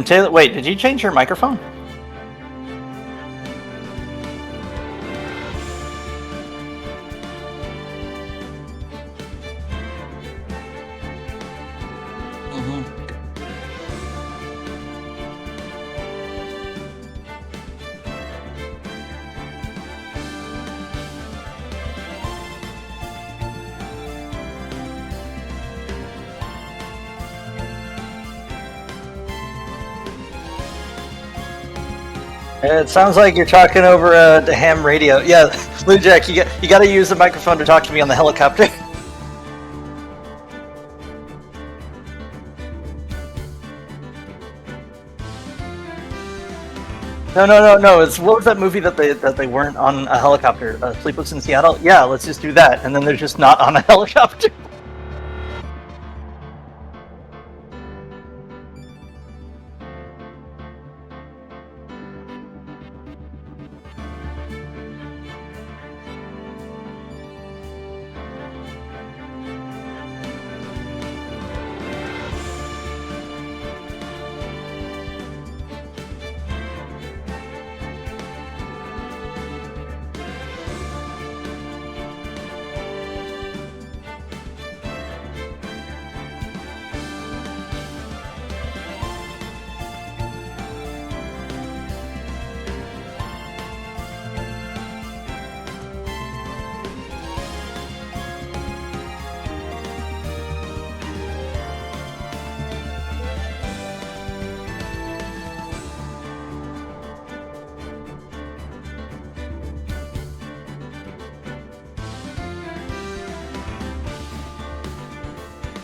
Taylor, wait, did you change your microphone? It sounds like you're talking over the ham radio. Yeah, Blue Jack, you got to use the microphone to talk to me on the helicopter. No. What was that movie that they weren't on a helicopter? Sleepless in Seattle. Yeah, let's just do that, and then they're just not on a helicopter.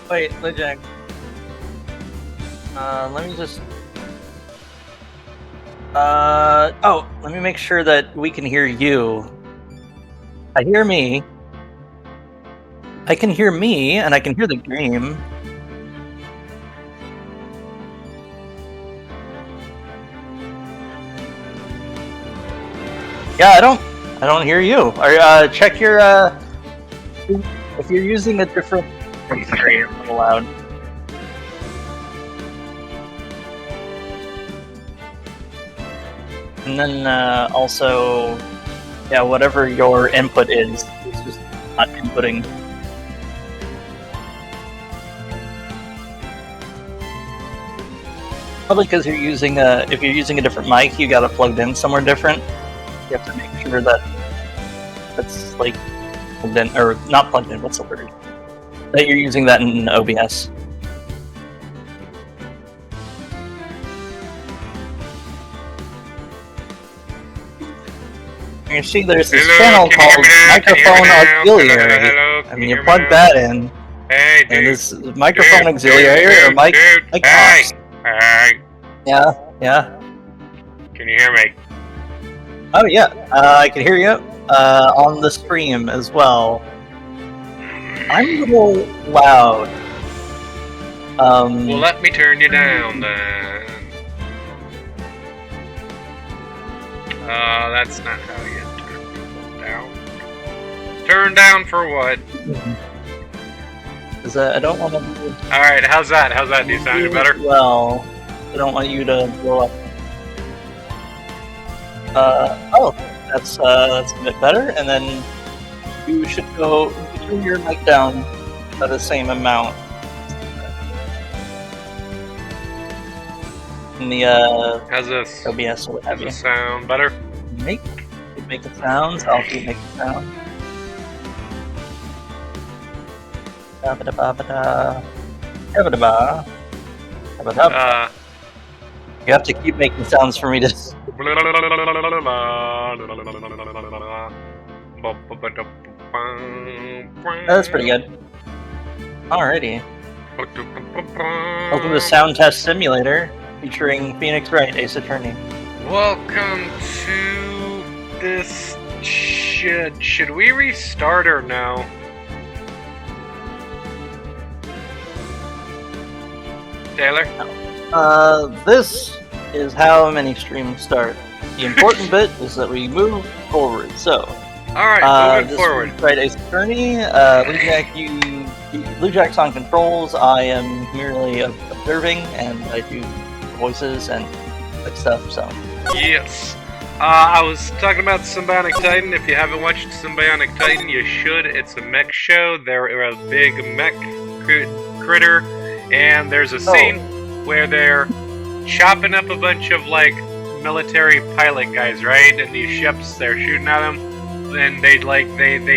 Wait, Jack. Let me just. Let me make sure that we can hear you. I hear me. I can hear me, and I can hear the game. Yeah, I don't hear you. Check your if you're using a different. It's a little loud. And then also, yeah, whatever your input is, it's just not inputting. Probably because you're using if you're using a different mic, you got it plugged in somewhere different. You have to make sure that that's like plugged in, or not plugged in. What's the word? That you're using that in OBS. You see, there's this channel called Microphone Auxiliary, and you plug that in, and this microphone auxiliary or mic ops. Hey. Yeah. Can you hear me? Oh yeah, I can hear you on the stream as well. I'm a little loud. Well, let me turn you down then. That's not how you turn people down. Turn down for what? Because I don't want to. Alright, how's that? How's that? Do you sound better? Well, I don't want you to blow up. That's a bit better. And then you should turn your mic down by the same amount. In the how's this? OBS or what have you. Does it sound better? Keep making sounds. I'll keep making sounds. You have to keep making sounds for me to. That's pretty good. Alrighty. Welcome to Sound Test Simulator, featuring Phoenix Wright, Ace Attorney. Welcome to this shit. Should we restart or no? Taylor? This is how many streams start. The important bit is that we move forward, so. Alright, moving this forward. is Wright Journey. Blue Jack's on controls. I am merely observing, and I do voices and stuff. So Yes. I was talking about Symbionic Titan. If you haven't watched Symbionic Titan, you should. It's a mech show. They're a big mech critter, and there's a scene where they're chopping up a bunch of like military pilot guys, right? And these ships, they're shooting at them. Then they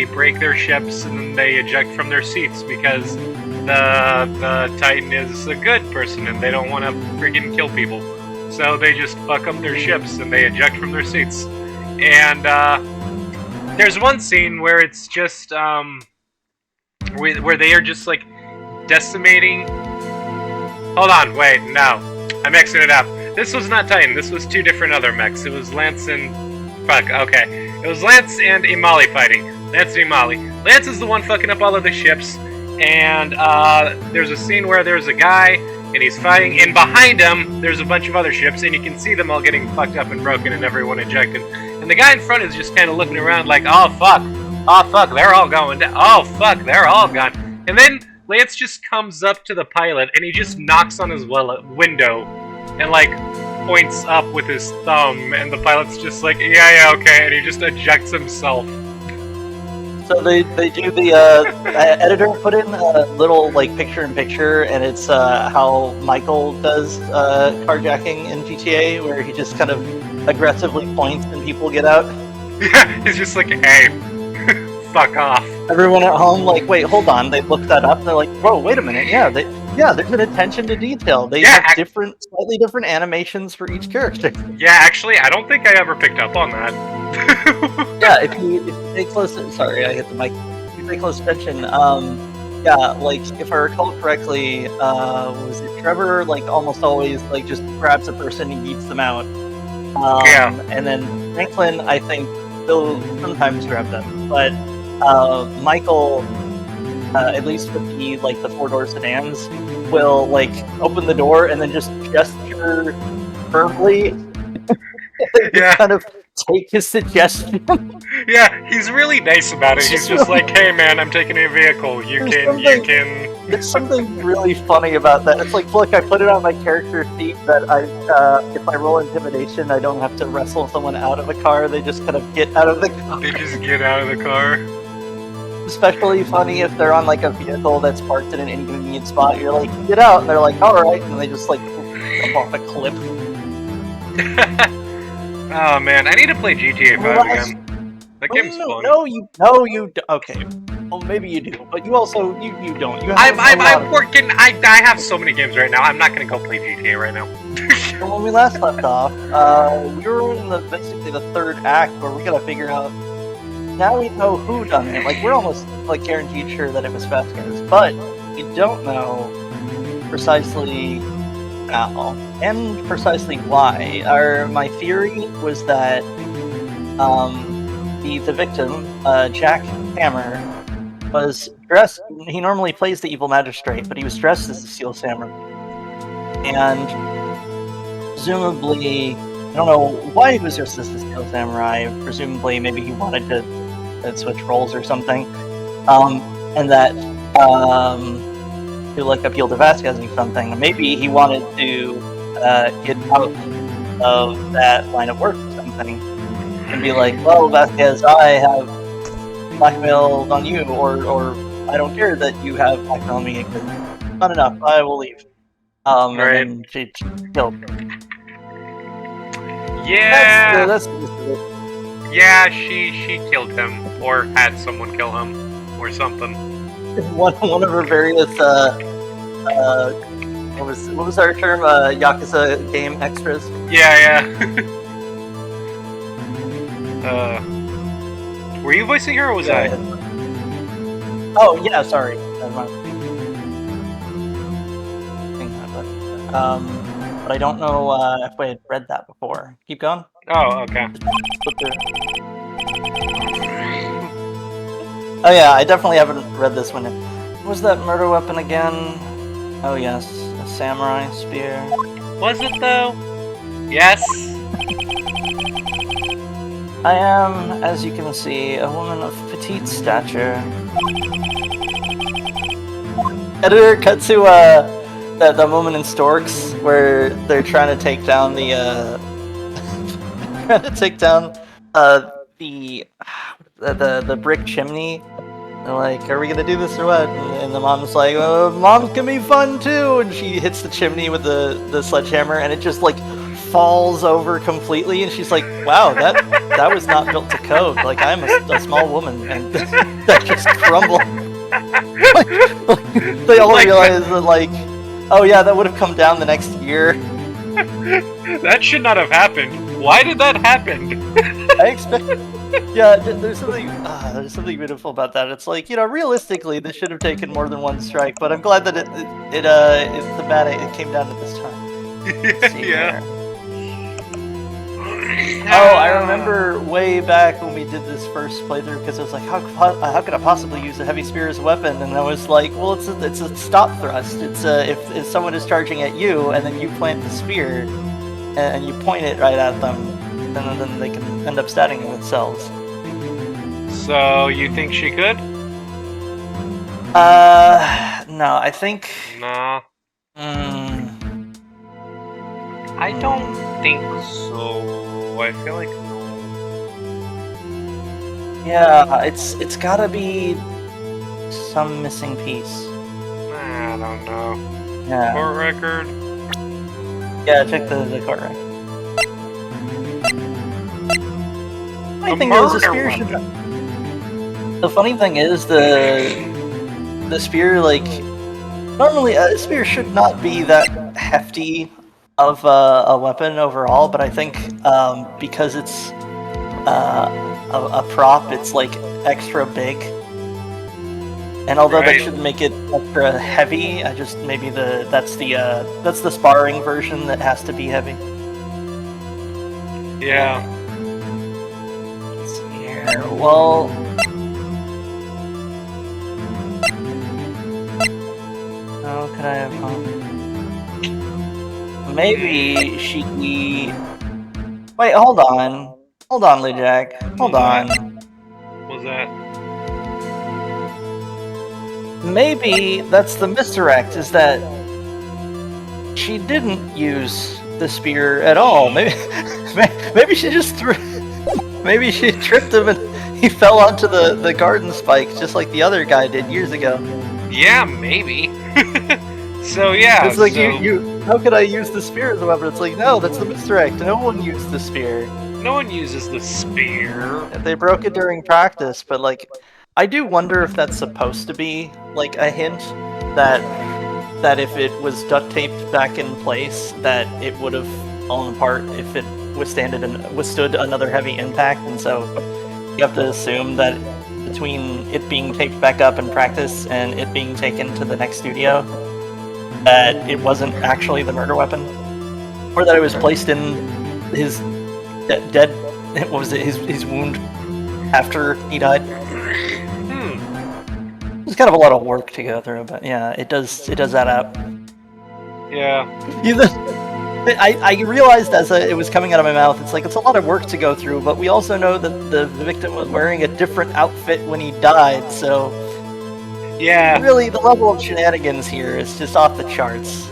break their ships and then they eject from their seats because the Titan is a good person and they don't want to freaking kill people. So they just fuck up their ships and they eject from their seats. And there's one scene where it's just where they are just like decimating. Hold on, wait, no, I'm mixing it up. This was not Titan. This was two different other mechs. It was Lance and okay. It was Lance and Imali fighting. Lance and Imali. Lance is the one fucking up all of the ships, and there's a scene where there's a guy and he's fighting, and behind him there's a bunch of other ships, and you can see them all getting fucked up and broken and everyone ejected. And the guy in front is just kind of looking around like, oh fuck, they're all going down. Oh fuck, they're all gone. And then Lance just comes up to the pilot and he just knocks on his window and like points up with his thumb, and the pilot's just like, yeah, okay, and he just ejects himself. So they do the editor put in a little like picture-in-picture, and it's how Michael does carjacking in GTA, where he just kind of aggressively points and people get out. Yeah, he's just like, hey, fuck off. Everyone at home like, wait, hold on. They look that up. And they're like, whoa, wait a minute. Yeah, there's an attention to detail. They have slightly different animations for each character. Yeah, actually, I don't think I ever picked up on that. Yeah, if you pay close, sorry, I hit the mic. If you pay close attention, yeah, like if I recall correctly, was it Trevor? Like almost always, like just grabs a person and yeets them out. Yeah. And then Franklin, I think, still sometimes grab them, but Michael, at least with the four-door sedans, will like open the door and then just gesture firmly. Yeah. Kind of take his suggestion. Yeah, he's really nice about it. He's just like, hey man, I'm taking a vehicle. You can. There's something really funny about that. It's like, look, I put it on my character sheet that if I roll intimidation, I don't have to wrestle someone out of a car. They just kind of get out of the car. They just get out of the car. Especially funny if they're on like a vehicle that's parked in an inconvenient spot. You're like, get out, and they're like, all right, and they just like jump off a cliff. Oh man, I need to play GTA 5 again. That game's fun. No, you. Okay, well maybe you do, but you also you don't. You have I'm working. I have so many games right now. I'm not gonna go play GTA right now. When we last left off, we were in basically the third act where we gotta figure out. Now we know who done it. Like we're almost like guaranteed sure that it was Vasquez, but we don't know precisely how and precisely why. My theory was that the victim, Jack Hammer, was dressed. He normally plays the evil magistrate, but he was dressed as the Steel Samurai, and presumably, I don't know why he was dressed as the Steel Samurai. Presumably, maybe he wanted to switch roles or something, and that to like appeal to Vasquez or something. Maybe he wanted to get out of that line of work or something, and be like, well, Vasquez, I have blackmailed on you, or I don't care that you have blackmailed on me, because not enough, I will leave. Right. And then she killed him. Yeah. That's yeah, she killed him, or had someone kill him, or something. one of her various what was our term? Yakuza game extras. Yeah. Were you voicing her, or was I? Oh yeah, sorry. Never mind. But I don't know if I had read that before. Keep going. Oh, okay. Oh yeah, I definitely haven't read this one. What was that murder weapon again? Oh yes, a samurai spear. Was it though? Yes. I am, as you can see, a woman of petite stature. Editor, cut to the moment in Storks where they're trying to take down the trying to take down the brick chimney. They're like, are we gonna do this or what? And the mom's like, moms can be fun too. And she hits the chimney with the sledgehammer, and it just like falls over completely. And she's like, wow, that was not built to code. Like, I'm a small woman, and that just crumbled. They all realize that, like, oh yeah, that would have come down the next year. That should not have happened. Why did that happen? I expect. Yeah, there's something beautiful about that. It's like, realistically, this should have taken more than one strike, but I'm glad that it came down to this time. Yeah. Oh, I remember way back when we did this first playthrough, because it was like, how could I possibly use a heavy spear as a weapon? And I was like, well, it's a stop thrust. It's if someone is charging at you and then you plant the spear and you point it right at them, then they can end up statting themselves. So you think she could? No, I think. Nah. I don't think so. I feel like no. Yeah, it's gotta be some missing piece. I don't know. Yeah. Court record? Yeah, check the court record. The funny thing is the spear, like, normally a spear should not be that hefty of a weapon overall, but I think because it's a prop, it's like extra big. And although that should make it extra heavy, that's the sparring version that has to be heavy. Yeah. Let's see here. Well, how could I have fun? Maybe she. Wait, hold on, Lujack. Hold on. What was that? Maybe that's the misdirect. Is that she didn't use the spear at all? Maybe she just threw. Maybe she tripped him and he fell onto the garden spike just like the other guy did years ago. Yeah, maybe. So yeah. It's like you. How could I use the spear as a weapon? It's like, no, that's the misdirect. No one used the spear. No one uses the spear. They broke it during practice, but like, I do wonder if that's supposed to be like a hint that if it was duct taped back in place, that it would have fallen apart if it withstood another heavy impact, and so you have to assume that between it being taped back up in practice and it being taken to the next studio, that it wasn't actually the murder weapon, or that it was placed in his dead. What was it? His wound after he died. It's kind of a lot of work to go through, but yeah, it does add up. Yeah. I realized as it was coming out of my mouth, it's a lot of work to go through, but we also know that the victim was wearing a different outfit when he died, so yeah. Really, the level of shenanigans here is just off the charts.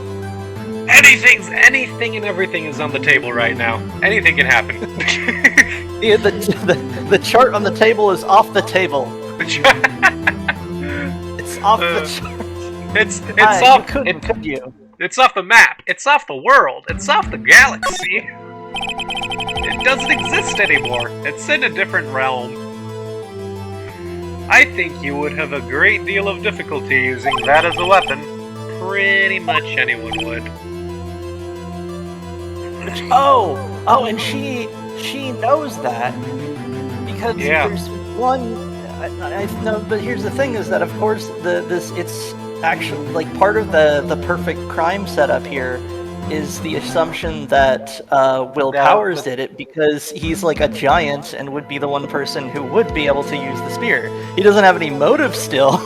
Anything and everything is on the table right now. Anything can happen. The chart on the table is off the table. It's off the chart. It's off. Could you? It's off the map. It's off the world. It's off the galaxy. It doesn't exist anymore. It's in a different realm. I think you would have a great deal of difficulty using that as a weapon. Pretty much anyone would. Oh, and she knows that because there's one. I know, but here's the thing: is that of course it's actually like part of the perfect crime setup here is the assumption that Will Powers did it because he's like a giant and would be the one person who would be able to use the spear. He doesn't have any motive still.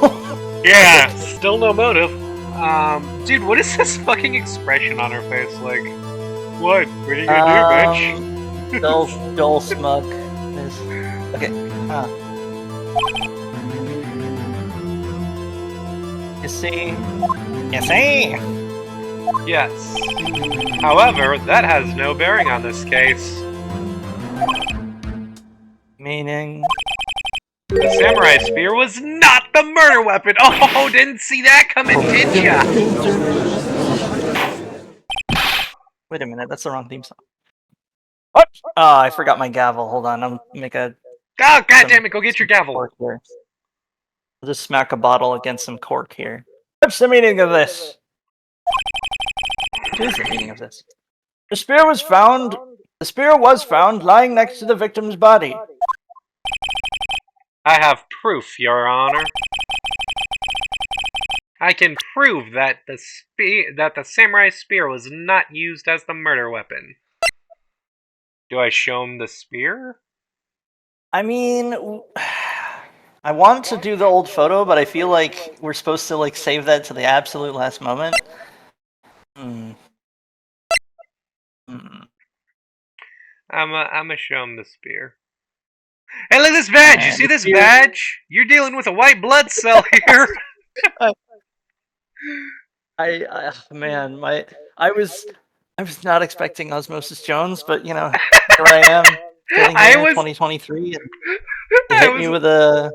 Yeah, still no motive. Dude, what is this fucking expression on her face? Like, what? What are you gonna do, bitch? Dull smug. Okay. You see? You see? Yes. However, that has no bearing on this case. Meaning? The samurai spear was not the murder weapon! Oh, didn't see that coming, did ya? Wait a minute, that's the wrong theme song. What? Oh, I forgot my gavel. Hold on, I'll make a... Oh, goddammit, go get your gavel! Cork here. I'll just smack a bottle against some cork here. What's the meaning of this? What is the meaning of this? The spear was found lying next to the victim's body. I have proof, Your Honor. I can prove that the samurai spear was not used as the murder weapon. Do I show him the spear? I mean, I wanted to do the old photo, but I feel like we're supposed to like save that to the absolute last moment. I'm gonna show him the spear. Hey, look at this badge! Man, you see this badge? You're dealing with a white blood cell here. Man, I was not expecting Osmosis Jones, but you know, here I am, sitting here in 2023, and they hit me with a...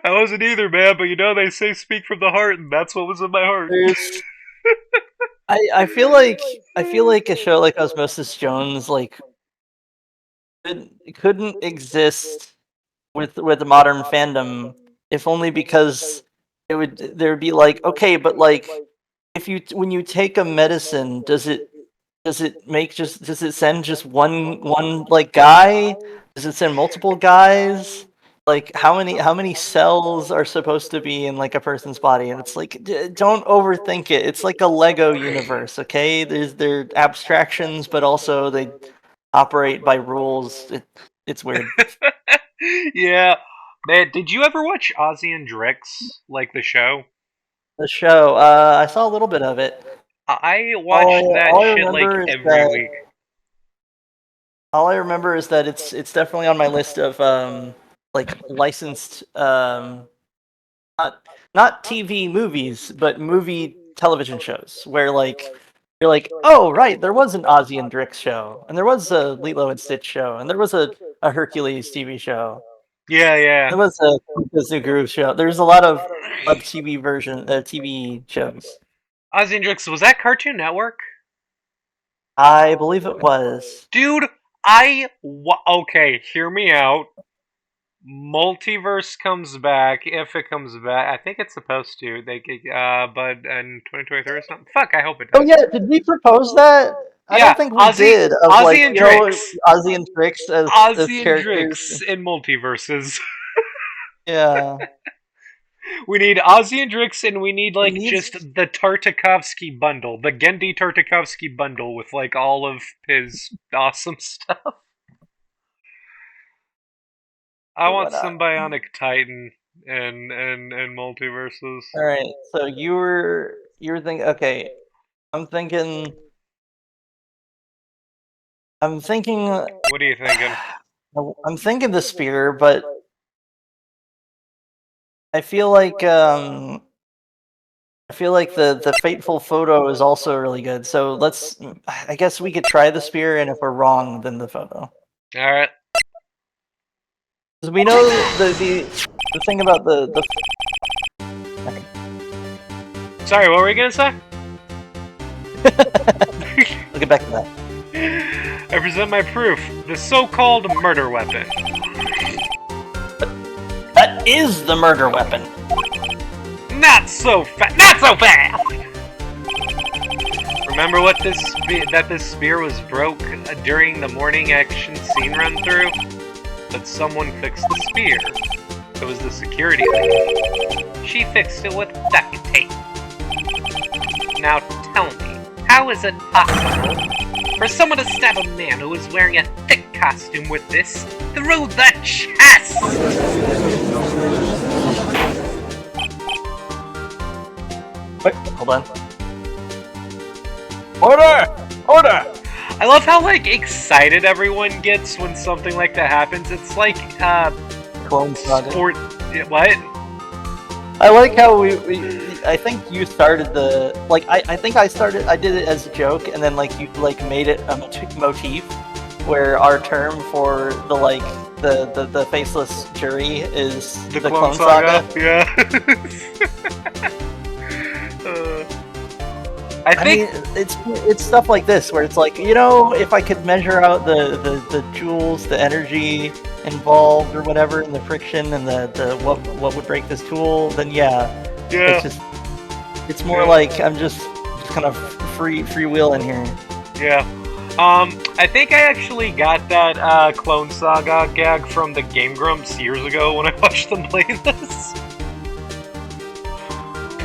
I wasn't either, man, but you know they say speak from the heart, and that's what was in my heart. I feel like a show like Osmosis Jones like couldn't exist with the modern fandom, if only because there would be like, okay, but like when you take a medicine, does it send just one like guy? Does it send multiple guys? Like how many cells are supposed to be in like a person's body? And it's like, don't overthink it. It's like a Lego universe, okay? They're abstractions, but also they operate by rules. It's weird. Yeah, man. Did you ever watch Ozzy and Drix, like the show? The show, I saw a little bit of it. I watched that shit like every week. All I remember is that it's definitely on my list of like licensed not TV movies, but movie television shows where like you're like, oh right, there was an Ozzy and Drix show, and there was a Lilo and Stitch show, and there was a Hercules TV show. Yeah. There was a Zuguru show. There's a lot of TV TV shows. Ozzy and Drix, was that Cartoon Network? I believe it was. Dude, okay, hear me out. Multiverse comes back, if it comes back. I think it's supposed to. But in 2023 or something. Fuck, I hope it does. Oh yeah, did we propose that? I don't think we did. Ozzy and Drix. Ozzy and Drix as characters. Drix in multiverses. Yeah. We need Ozzy and Drix, and we need just the Tartakovsky bundle, the Gendy Tartakovsky bundle with like all of his awesome stuff. I want some Bionic Titan and multiverses. All right, so you were thinking. Okay, I'm thinking. What are you thinking? I'm thinking the spear, but I feel like the fateful photo is also really good. So I guess we could try the spear, and if we're wrong, then the photo. All right. Because we know the thing about the. Okay. Sorry, what were you gonna say? We'll get back to that. I present my proof: the so-called murder weapon. That is the murder weapon. Not so fast! Not so fast! Remember that this spear was broke during the morning action scene run through? But someone fixed the spear. It was the security lady. She fixed it with duct tape. Now tell me, how is it possible for someone to stab a man who is wearing a thick costume with this through the chest? Wait, hold on. Order! I love how like excited everyone gets when something like that happens. It's like Clone Saga. sport. What? I like how I think you started the like. I think I did it as a joke, and then like you like made it a motif, where our term for the like the faceless jury is the Clone Saga. Yeah. I mean, it's stuff like this where it's like, you know, if I could measure out the joules, the energy involved or whatever, and the friction and the what would break this tool, then yeah. It's more like I'm just kind of freewheeling here. Yeah. I think I actually got that Clone Saga gag from the Game Grumps years ago when I watched them play this.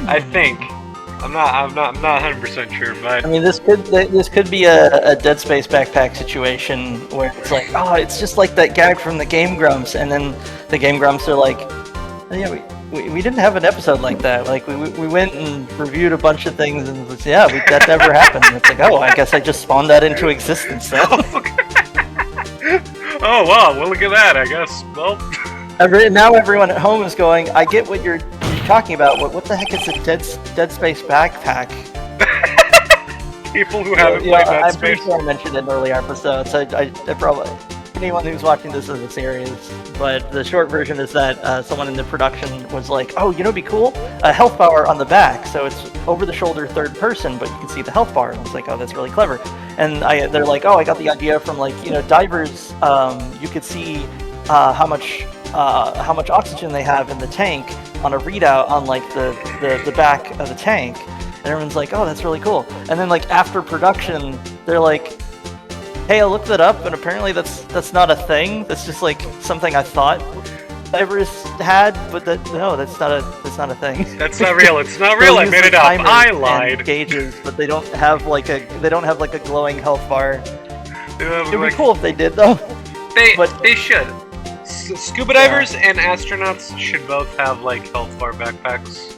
I think. I'm not 100% sure, but I mean, this could be a Dead Space backpack situation where it's like, oh, it's just like that gag from the Game Grumps, and then the Game Grumps are like, oh, yeah, we didn't have an episode like that. Like we went and reviewed a bunch of things, and was, yeah, that never happened. And it's like, oh, I guess I just spawned that into existence then. Oh wow, well look at that. I guess. Well, now everyone at home is going, I get what you're talking about. What the heck is a Dead Space backpack? People who haven't played Dead I'm Space. pretty sure I mentioned it in earlier episodes. I probably anyone who's watching this is a series, but the short version is that someone in the production was like, oh, you know, it'd be cool, a health bar on the back, so it's over the shoulder third person, but you can see the health bar. And I was like, oh, that's really clever. And they're like, oh, I got the idea from like, you know, divers. You could see how much oxygen they have in the tank on a readout on like the back of the tank, and everyone's like, oh, that's really cool. And then like after production, they're like, hey, I looked that up, and apparently that's not a thing. That's just like something I thought divers had, but that's not a thing. That's not real. It's not real. I made it up. I lied. Gauges, but they don't have like a glowing health bar. It'd be cool if they did though. They should. Scuba divers and astronauts should both have like health bar backpacks.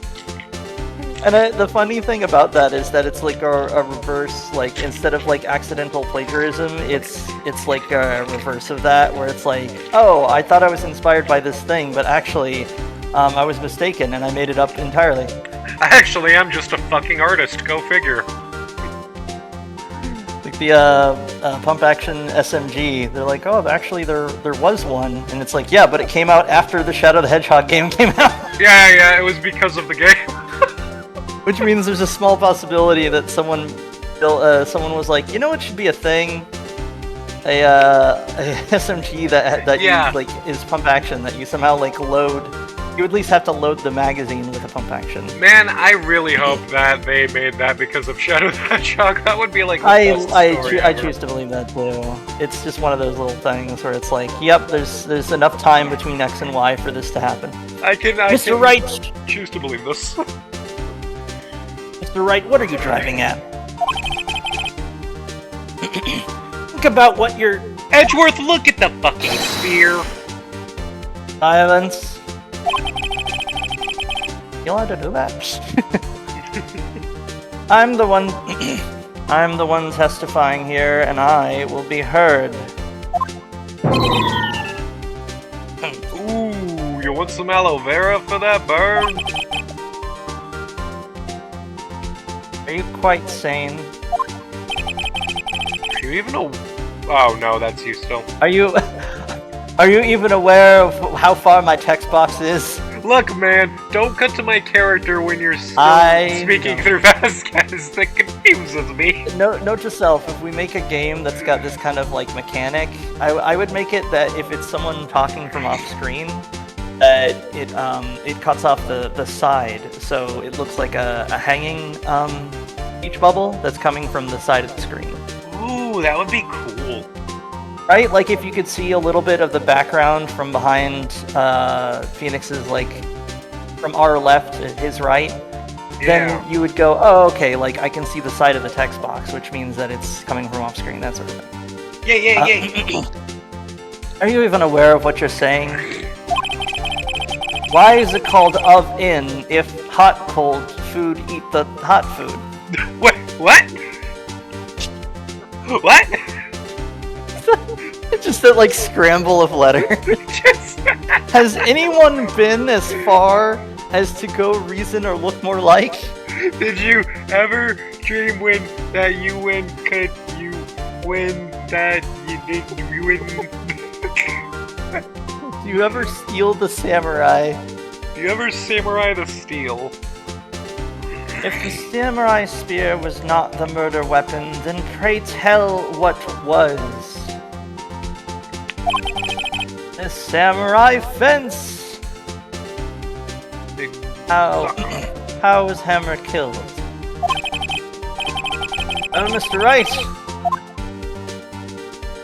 And the funny thing about that is that it's like a reverse, like instead of like accidental plagiarism, it's like a reverse of that, where it's like, oh, I thought I was inspired by this thing, but actually, I was mistaken and I made it up entirely. Actually, I'm just a fucking artist. Go figure. Like the pump action SMG, they're like, oh, actually there was one, and it's like, yeah, but it came out after the Shadow the Hedgehog game came out. Yeah, it was because of the game. Which means there's a small possibility that someone was like, you know what should be a thing? A SMG that you, like is pump action, that you somehow like load. You at least have to load the magazine with a pump action. Man, I really hope that they made that because of Shadow the Hedgehog. That would be like the best story I ever. choose to believe that too. It's just one of those little things where it's like, yep, there's enough time between X and Y for this to happen. I can Mr. Wright, choose to believe this. Mr. Wright, what are you driving at? Think about what you're... Edgeworth, look at the fucking sphere! Silence. You allowed to do that? I'm the one testifying here, and I will be heard. Ooh, you want some aloe vera for that burn? Are you quite sane? Are you even Oh no, that's you still. Are you even aware of how far my text box is? Look, man, don't cut to my character when you're speaking through Vasquez. That confuses me. Note to self, if we make a game that's got this kind of like mechanic, I would make it that if it's someone talking from off screen, that it cuts off the side, so it looks like a hanging speech bubble that's coming from the side of the screen. Ooh, that would be cool. Right? Like if you could see a little bit of the background from behind Phoenix's, like, from our left to his right, then you would go, oh, okay, like I can see the side of the text box, which means that it's coming from off screen, that sort of thing. Yeah. Are you even aware of what you're saying? Why is it called of-in if hot-cold food eat the hot food? What? What? Just that, like, scramble of letters. Has anyone been as far as to go reason or look more like? Did you ever dream that you win that you didn't win? Do you ever steal the samurai? Do you ever samurai the steel? If the samurai spear was not the murder weapon, then pray tell what was. The samurai fence! How was Hammer killed? Oh, Mr. Wright!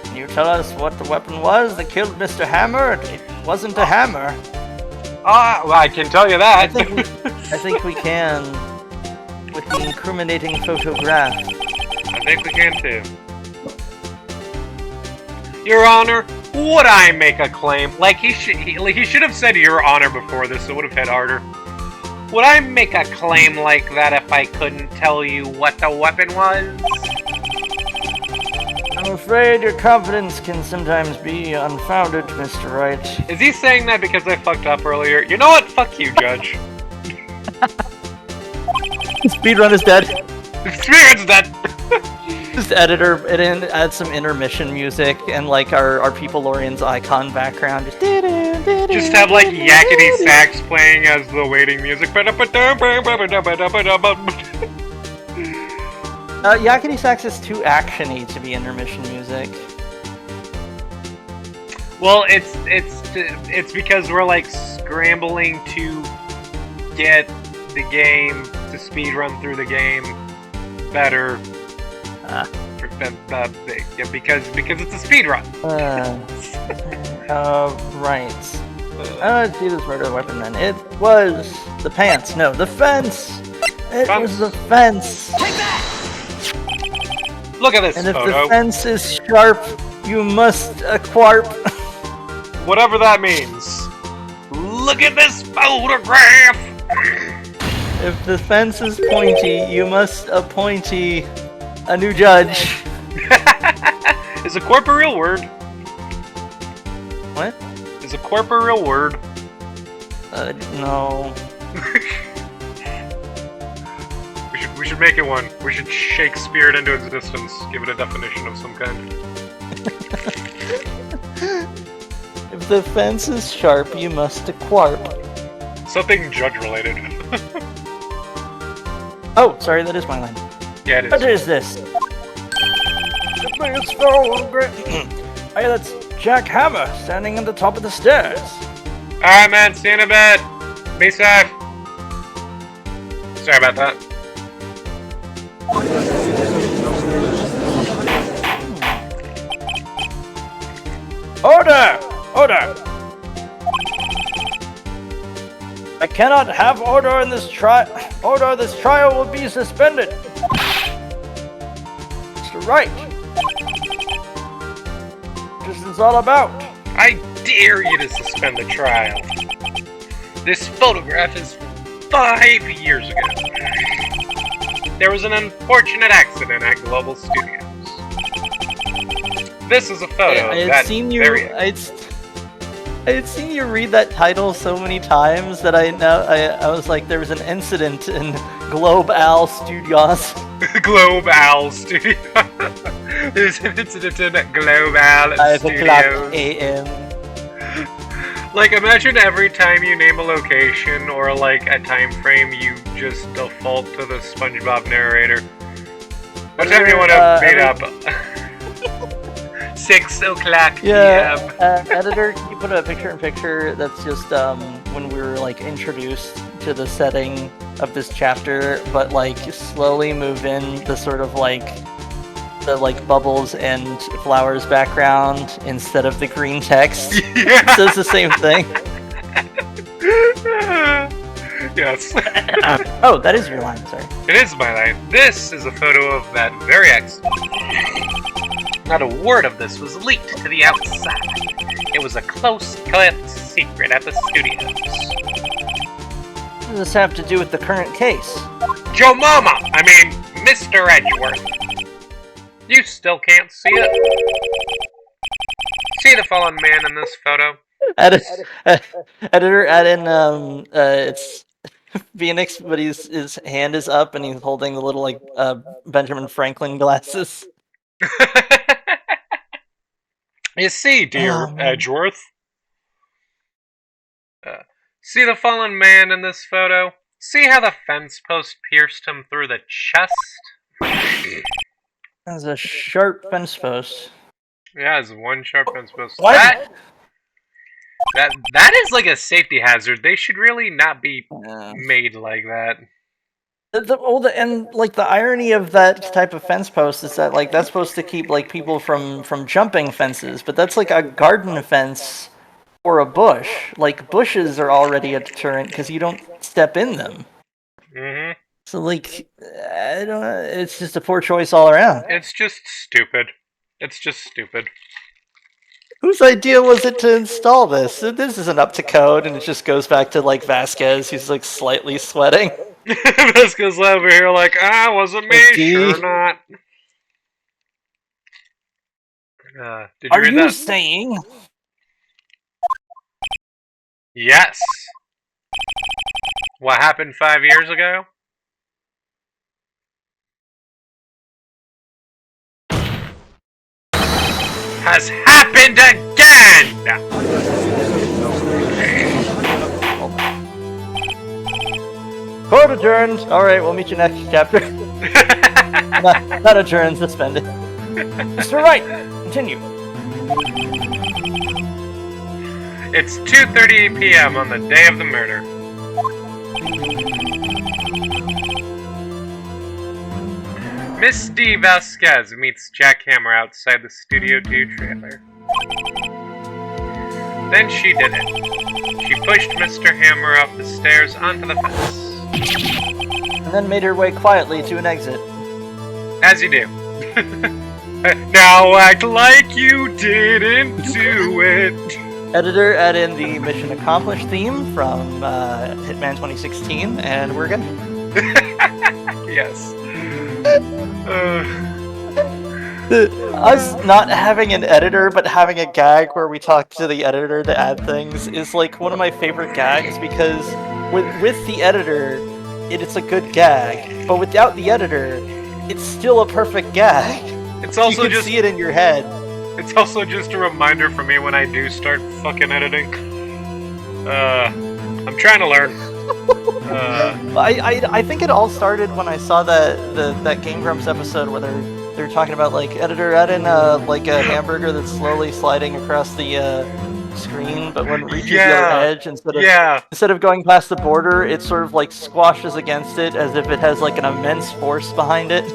Can you tell us what the weapon was that killed Mr. Hammer? It wasn't a hammer. Well, I can tell you that. I think we can. With the incriminating photograph. I think we can too. Your Honor, would I make a claim? Like he should have said Your Honor before this, so it would have hit harder. Would I make a claim like that if I couldn't tell you what the weapon was? I'm afraid your confidence can sometimes be unfounded, Mr. Wright. Is he saying that because I fucked up earlier? You know what? Fuck you, Judge. Speedrun is dead. Speedrun's dead. Just editor it in, add some intermission music and like our People Lorian's icon background. Just have like yakety sax playing as the waiting music. Yakety sax is too actiony to be intermission music. Well, it's because we're like scrambling to get the game to speed run through the game better. Because it's a speed run. Right. Let's see this murder weapon then. It was the pants. No, the fence. It was the fence. Take that! Look at this and if photo. The fence is sharp, you must quarp. Whatever that means. Look at this photograph! If the fence is pointy, you must appointee a new judge. Is a corp a real word? What? Is a corp a real word? No. We should make it one. We should Shakespeare it into existence. Give it a definition of some kind. If the fence is sharp, you must quarp. Something judge-related. Oh, sorry, that is my line. Yeah, it is. What is this? Hey, that's Jack Hammer standing on the top of the stairs. Alright, man, see you in a bit. Be safe. Sorry about that. Order! Order! I cannot have order in this trial. Order, this trial will be suspended. Mr. Wright. What is this all about? I dare you to suspend the trial. This photograph is 5 years ago. There was an unfortunate accident at Global Studios. This is a photo I had seen you. I had seen you read that title so many times that I was like, there was an incident in Globe Al Studios. Globe Al Studios. There's an incident in Globe Al 5 o'clock Studios. a.m. Like, imagine every time you name a location or like a time frame, you just default to the SpongeBob narrator. What time do you want to meet up? 6 o'clock Yeah, p.m. Editor, can you put a picture-in-picture that's just when we were like introduced to the setting of this chapter, but like slowly move in the sort of like the like bubbles and flowers background instead of the green text. Yeah. It says the same thing. Yes. Oh, that is your line, sorry. It is my line. This is a photo of that very accident. Not a word of this was leaked to the outside. It was a close-kept secret at the studios. What does this have to do with the current case? Joe Mama! I mean, Mr. Edgeworth. You still can't see it? See fallen man in this photo. Editor, add in it's Phoenix, but his hand is up and he's holding the little like Benjamin Franklin glasses. You see, dear Edgeworth. See the fallen man in this photo? See how the fence post pierced him through the chest? That's a sharp fence post. Yeah, it's one sharp fence post. What? That is like a safety hazard. They should really not be made like that. And like the irony of that type of fence post is that like that's supposed to keep like people from jumping fences, but that's like a garden fence or a bush. Like bushes are already a deterrent because you don't step in them. Mm-hmm. So like, I don't know. It's just a poor choice all around. It's just stupid. It's just stupid. Whose idea was it to install this? This isn't up to code, and it just goes back to like Vasquez, who's like slightly sweating. Vasquez over here like, wasn't me, sure not. Did you read that? Saying? Yes. What happened 5 years ago? Has happened again! Court adjourned. Alright, we'll meet you next chapter. not adjourned, suspended. Mr. Wright, continue. It's 2:30 p.m. on the day of the murder. Miss D. Vasquez meets Jack Hammer outside the Studio 2 trailer. Then she did it. She pushed Mr. Hammer off the stairs onto the fence. And then made her way quietly to an exit. As you do. Now act like you didn't do it. Editor, add in the Mission Accomplished theme from Hitman 2016, and we're good. Yes. Us not having an editor, but having a gag where we talk to the editor to add things is like one of my favorite gags because with the editor, it's a good gag, but without the editor, it's still a perfect gag. It's also you can see it in your head. It's also just a reminder for me when I do start fucking editing. I'm trying to learn. I think it all started when I saw that Game Grumps episode where they're talking about like editor add in like a hamburger that's slowly sliding across the screen, but when it reaches the other edge, instead of going past the border, it sort of like squashes against it as if it has like an immense force behind it.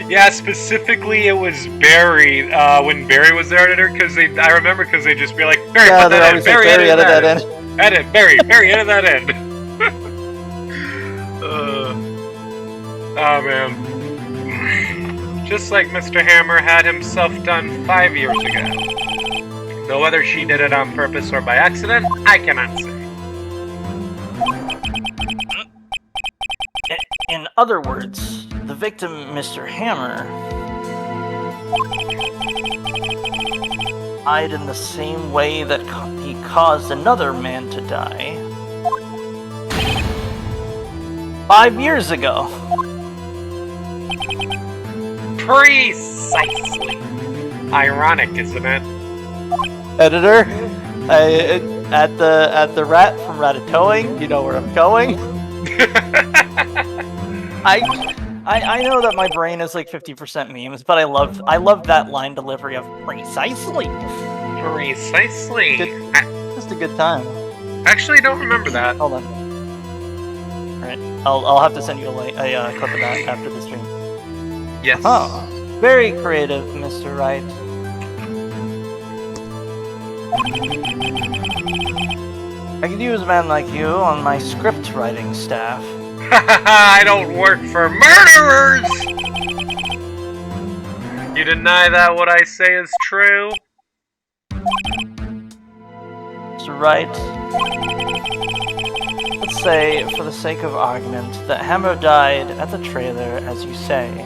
Yeah, specifically it was Barry, when Barry was their editor, I remember because they'd just be like, Barry, put that in, Barry, edit that in. Edit, Barry, edit that in. Oh man. Just like Mr. Hammer had himself done 5 years ago. Though whether she did it on purpose or by accident, I cannot say. In other words, the victim, Mr. Hammer, died in the same way that he caused another man to die 5 years ago. Precisely. Ironic, isn't it? Editor, at the rat from Ratatouille, you know where I'm going. I know that my brain is like 50% memes, but I love that line delivery of precisely. Precisely. Just a good time. Actually, don't remember that. Hold on. Alright, I'll have to send you a clip of that after the stream. Yes. Oh, very creative, Mr. Wright. I could use a man like you on my script writing staff. I don't work for murderers! You deny that what I say is true? Mr. Wright, let's say, for the sake of argument, that Hammer died at the trailer, as you say.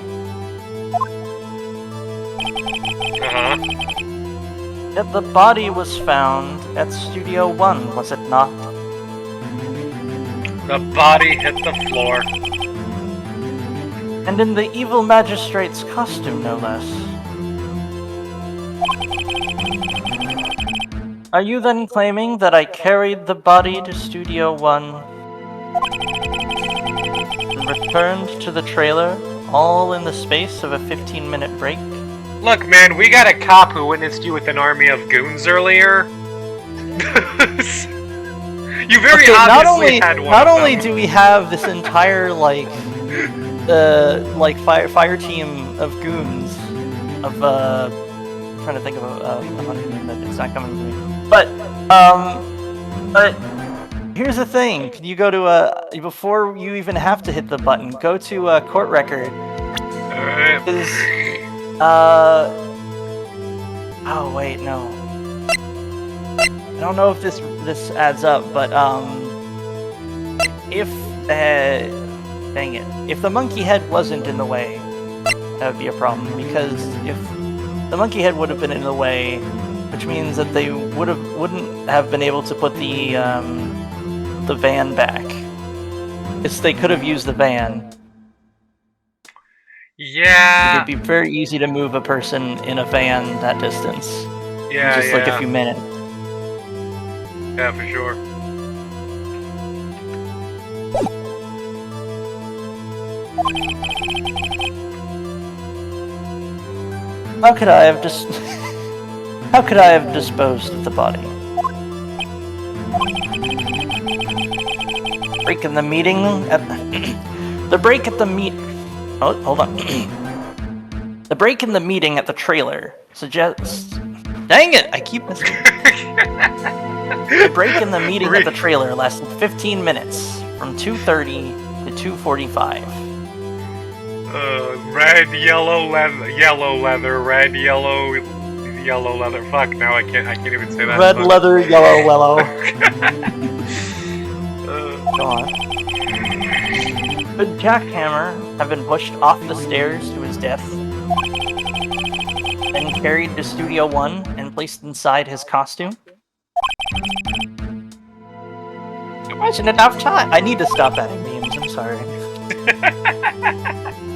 Uh-huh. Yet the body was found at Studio One, was it not? The body hit the floor. And in the evil magistrate's costume, no less. Are you then claiming that I carried the body to Studio One and returned to the trailer, all in the space of a 15-minute break? Look, man, we got a cop who witnessed you with an army of goons earlier. You very obviously had one. Not only do we have this entire fire team of goons, I'm trying to think of a name, but it's not coming to me. But here's the thing: can you go to before you even have to hit the button, go to a court record. Alright. Oh wait, no. I don't know if this adds up, but if dang it, if the monkey head wasn't in the way, that would be a problem, because if the monkey head would have been in the way, which means that they wouldn't have been able to put the van back. They could have used the van. Yeah. It'd be very easy to move a person in a van that distance. Yeah, just like a few minutes. Yeah, for sure. How could I have disposed of the body? Break in the meeting at the break at the meet. Oh, hold on. The break in the meeting at the trailer suggests. Dang it! I keep missing. The break in the meeting at the trailer lasted 15 minutes, from 2:30 to 2:45. Red, yellow leather, red, yellow leather. Fuck, now I can't even say that. Red leather, yellow. Go on. Could Jackhammer have been pushed off the stairs to his death, then carried to Studio One and placed inside his costume? There wasn't enough time. I need to stop adding memes, I'm sorry.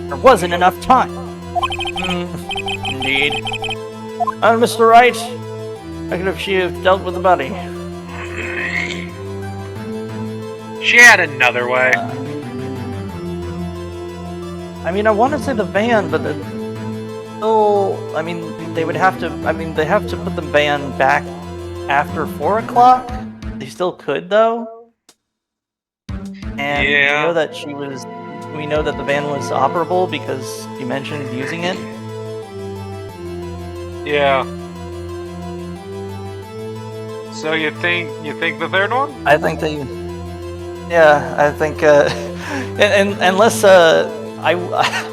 There wasn't enough time. Indeed. Mr. Wright, I could have dealt with the body. She had another way. I mean, I want to say the van, but I mean, they would have to. I mean, they have to put the van back after 4 o'clock. They still could, though. And yeah. We know that the van was operable because you mentioned using it. Yeah. So you think the third one? I think they. Yeah, I think. Unless I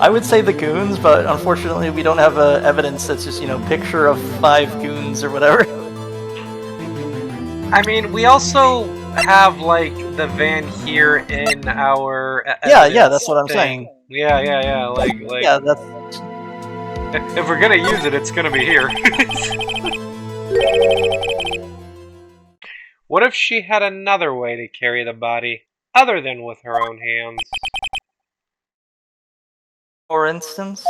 would say the goons, but unfortunately we don't have evidence that's just picture of 5 goons or whatever. I mean, we also have the van here in our yeah, that's what I'm saying. Yeah, like yeah, that's. If we're gonna use it, it's gonna be here. What if she had another way to carry the body, other than with her own hands? For instance?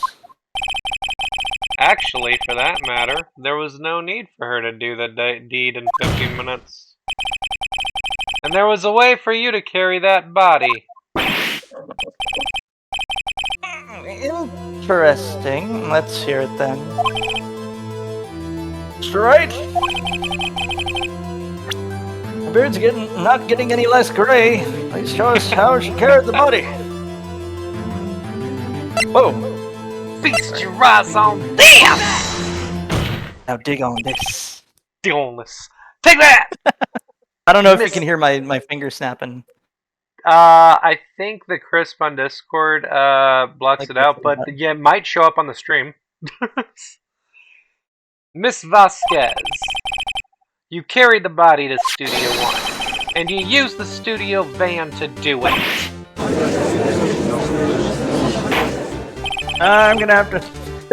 Actually, for that matter, there was no need for her to do the deed in 15 minutes. And there was a way for you to carry that body. Interesting. Let's hear it then. Mr. Wright? The beard's not getting any less gray. Please show us how she carried the body. Whoa. Feast your eyes on them! Now dig on this. Dig on this. Take that! I don't know if you can hear my finger snapping. I think the crisp on Discord blocks it out, but yeah, it might show up on the stream. Miss Vasquez, you carried the body to Studio One, and you used the studio van to do it. I'm gonna have to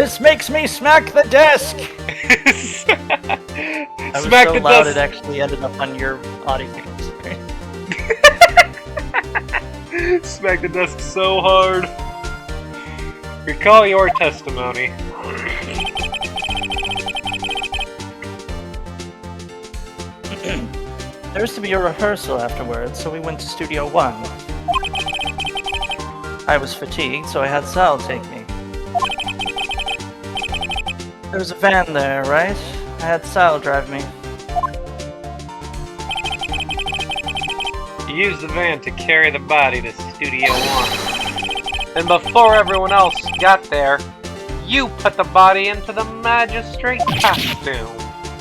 This makes me smack the desk! I was Smack so the loud desk. it actually ended up on your audio. Smack the desk so hard. Recall your testimony. There was to be a rehearsal afterwards, so we went to Studio 1. I was fatigued, so I had Sal take me. There was a van there, right? I had Sal drive me. You used the van to carry the body to Studio 1. And before everyone else got there, you put the body into the magistrate costume.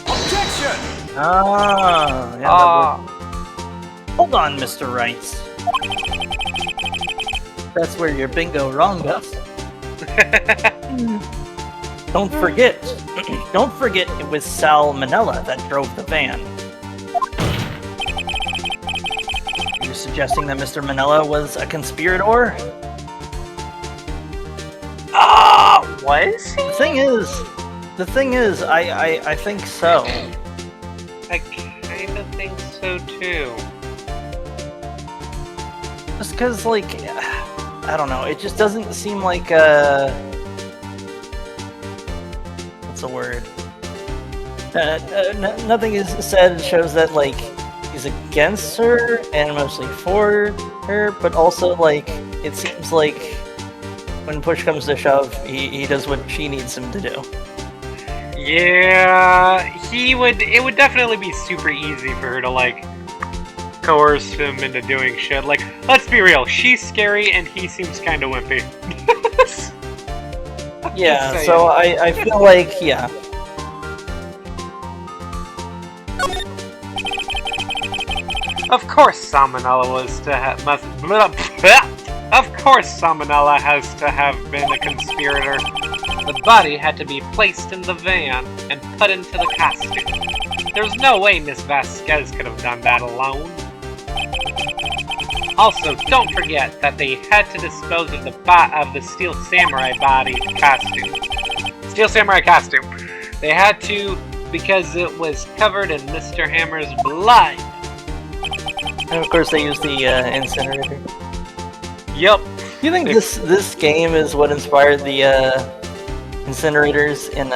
Objection! Ah, yeah, that would... Hold on, Mr. Wright. That's where your bingo wrong, Gus. Don't forget, it was Sal Manella that drove the van. You're suggesting that Mr. Manella was a conspirator? Was he? The thing is, I think so. I kinda think so too. Just because, like, I don't know, it just doesn't seem like, what's the word? Nothing is said shows that, like, he's against her and mostly for her, but also, like, it seems like when push comes to shove, he does what she needs him to do. Yeah, it would definitely be super easy for her to, like, coerce him into doing shit. Like, let's be real, she's scary and he seems kinda wimpy. Yeah, Just so I feel like, yeah. Of course Salmonella was to have Of course Salmonella has to have been a conspirator. The body had to be placed in the van and put into the costume. There's no way Miss Vasquez could have done that alone. Also, don't forget that they had to dispose of the Steel Samurai body costume. Steel Samurai costume. They had to because it was covered in Mr. Hammer's blood. And of course they use the incinerator. Yup. You think this game is what inspired the incinerators in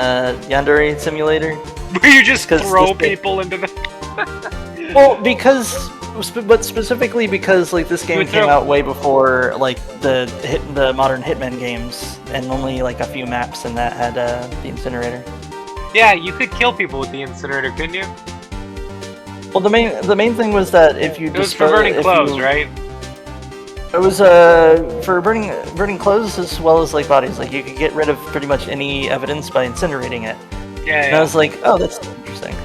Yandere Simulator? Where you just 'Cause throw this- people into the... Well, but specifically because like this game You came throw- out way before like the modern Hitman games, and only like a few maps in that had the incinerator. Yeah, you could kill people with the incinerator, couldn't you? Well, the main thing was that if you It was for burning clothes, right? It was for burning clothes as well as like bodies. Like you could get rid of pretty much any evidence by incinerating it. Yeah, And I was like, oh, that's interesting.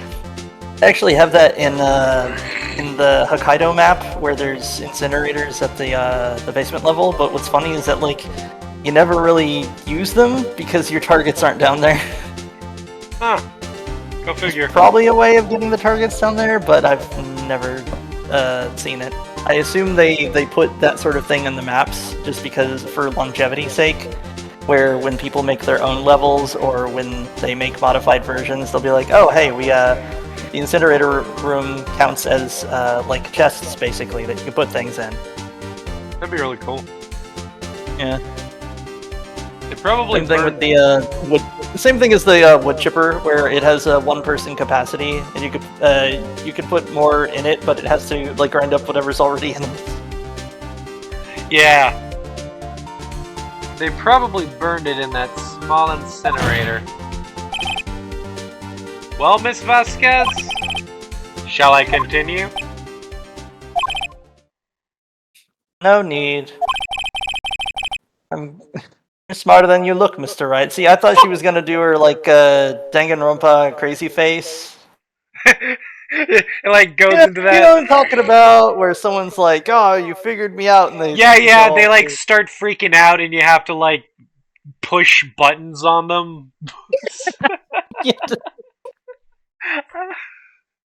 I actually have that in the Hokkaido map where there's incinerators at the basement level. But what's funny is that like you never really use them because your targets aren't down there. Huh. Go figure. Probably a way of getting the targets down there, but I've never seen it. I assume they put that sort of thing in the maps just because for longevity's sake, where when people make their own levels or when they make modified versions, they'll be like, oh hey, the incinerator room counts as like chests basically that you can put things in. That'd be really cool. Yeah. They probably Same thing with the wood. Same thing as the wood chipper, where it has a one-person capacity, and you could put more in it, but it has to like grind up whatever's already in it. Yeah. They probably burned it in that small incinerator. Well, Miss Vasquez, shall I continue? No need. I'm You're smarter than you look, Mr. Wright. See, I thought she was gonna do her like Danganronpa crazy face. It like goes Yeah, into you know that. what I'm talking about, where someone's like, "Oh, you figured me out," and they Yeah, go they all- like start freaking out and you have to like push buttons on them.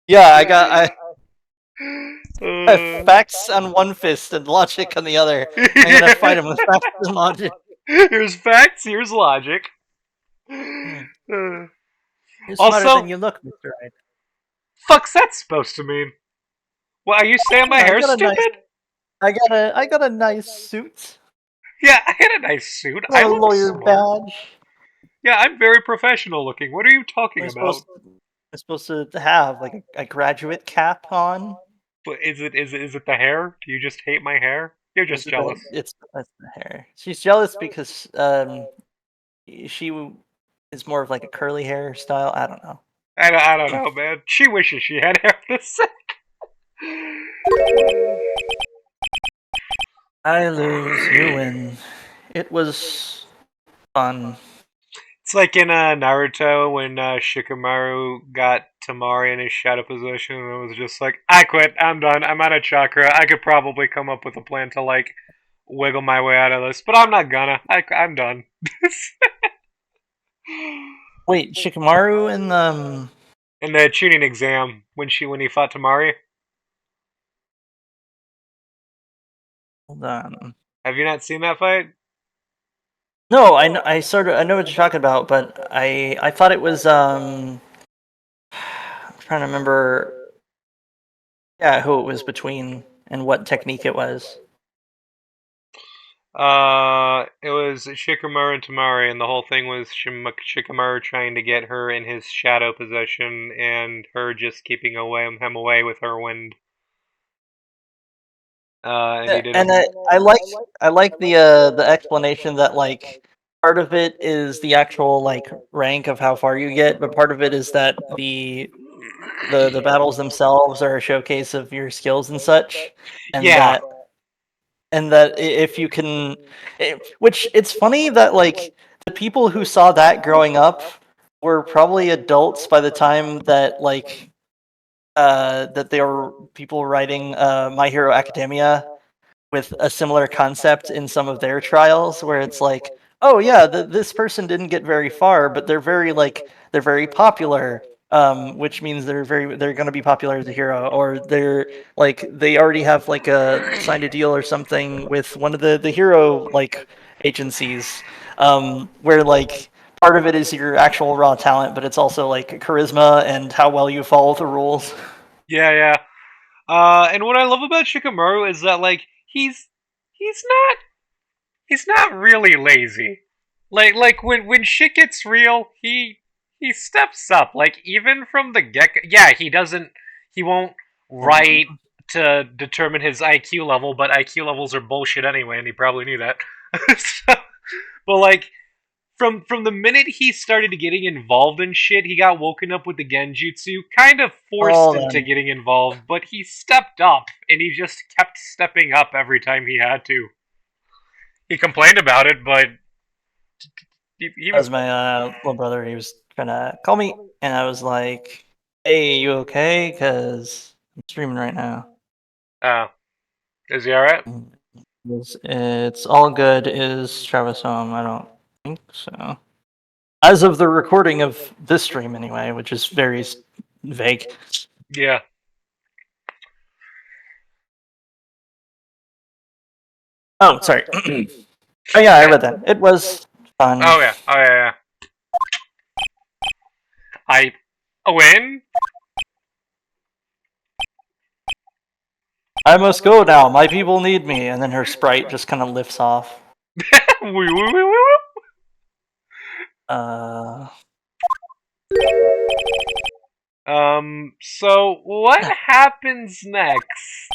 Yeah, I Uh, have facts on one fist and logic on the other. I'm gonna fight him with facts and logic. Here's facts, here's logic. Hmm. Uh, You're smarter than Also, you look, Mr. Wright. fuck's that supposed to mean? What, are you saying my I hair's got a nice, stupid? I got a nice suit. Yeah, I had a nice suit. I I got a look lawyer smart. badge. Yeah, I'm very professional looking. What are you talking We're about? supposed we're supposed to have like a graduate cap on. But is it the hair? Do you just hate my hair? You're Is just it the jealous. it's the hair. She's jealous because she is more of like a curly hairstyle. I don't know. I don't know, man. She wishes she had hair this sick. I lose, you win. It was fun. It's like in Naruto when Shikamaru got Tamari in his shadow position and it was just like, I quit, I'm done, I'm out of chakra. I could probably come up with a plan to like wiggle my way out of this, but I'm not gonna. I'm done. Wait, Shikamaru and In the tuning exam, when he fought Tamari, hold on. have you not seen that fight? No, I sort of I know what you're talking about, but I thought it was I'm trying to remember, yeah, who it was between and what technique it was. It was Shikamaru and Tamari, and the whole thing was Shikamaru trying to get her in his shadow possession, and her just keeping him away with her wind. And he Yeah, didn't. and I like the explanation that like part of it is the actual like rank of how far you get, but part of it is that the battles themselves are a showcase of your skills and such, and Yeah, if you can, which it's funny that like the people who saw that growing up were probably adults by the time that like that they were people writing My Hero Academia with a similar concept in some of their trials where it's like, oh yeah, this person didn't get very far, but they're very popular, which means they're going to be popular as a hero, or they're like they already have like a signed a deal or something with one of the hero like agencies, where like part of it is your actual raw talent, but it's also like charisma and how well you follow the rules. yeah, yeah. And what I love about Shikamaru is that like he's not he's not really lazy. Like when shit gets real, he steps up. Like even from the get, yeah, he won't write to determine his IQ level, but IQ levels are bullshit anyway, and he probably knew that. So, but like from the minute he started getting involved in shit, he got woken up with the Genjutsu, kind of forced Hold into on. getting involved, but he stepped up, and he just kept stepping up every time he had to. He complained about it, but he That was. was my little brother. He was trying to call me, and I was like, "Hey, you okay? Cause I'm streaming right now." Is he alright? It's all good. Is Travis home? I don't think so. As of the recording of this stream, anyway, which is very vague. Yeah. Oh, sorry. Oh yeah, I read that. It was fun. Oh yeah. Oh yeah. Yeah. I win. I must go now. My people need me. And then her sprite just kind of lifts off. Woo, woo, woo, woo, woo. Uh, So what happens next?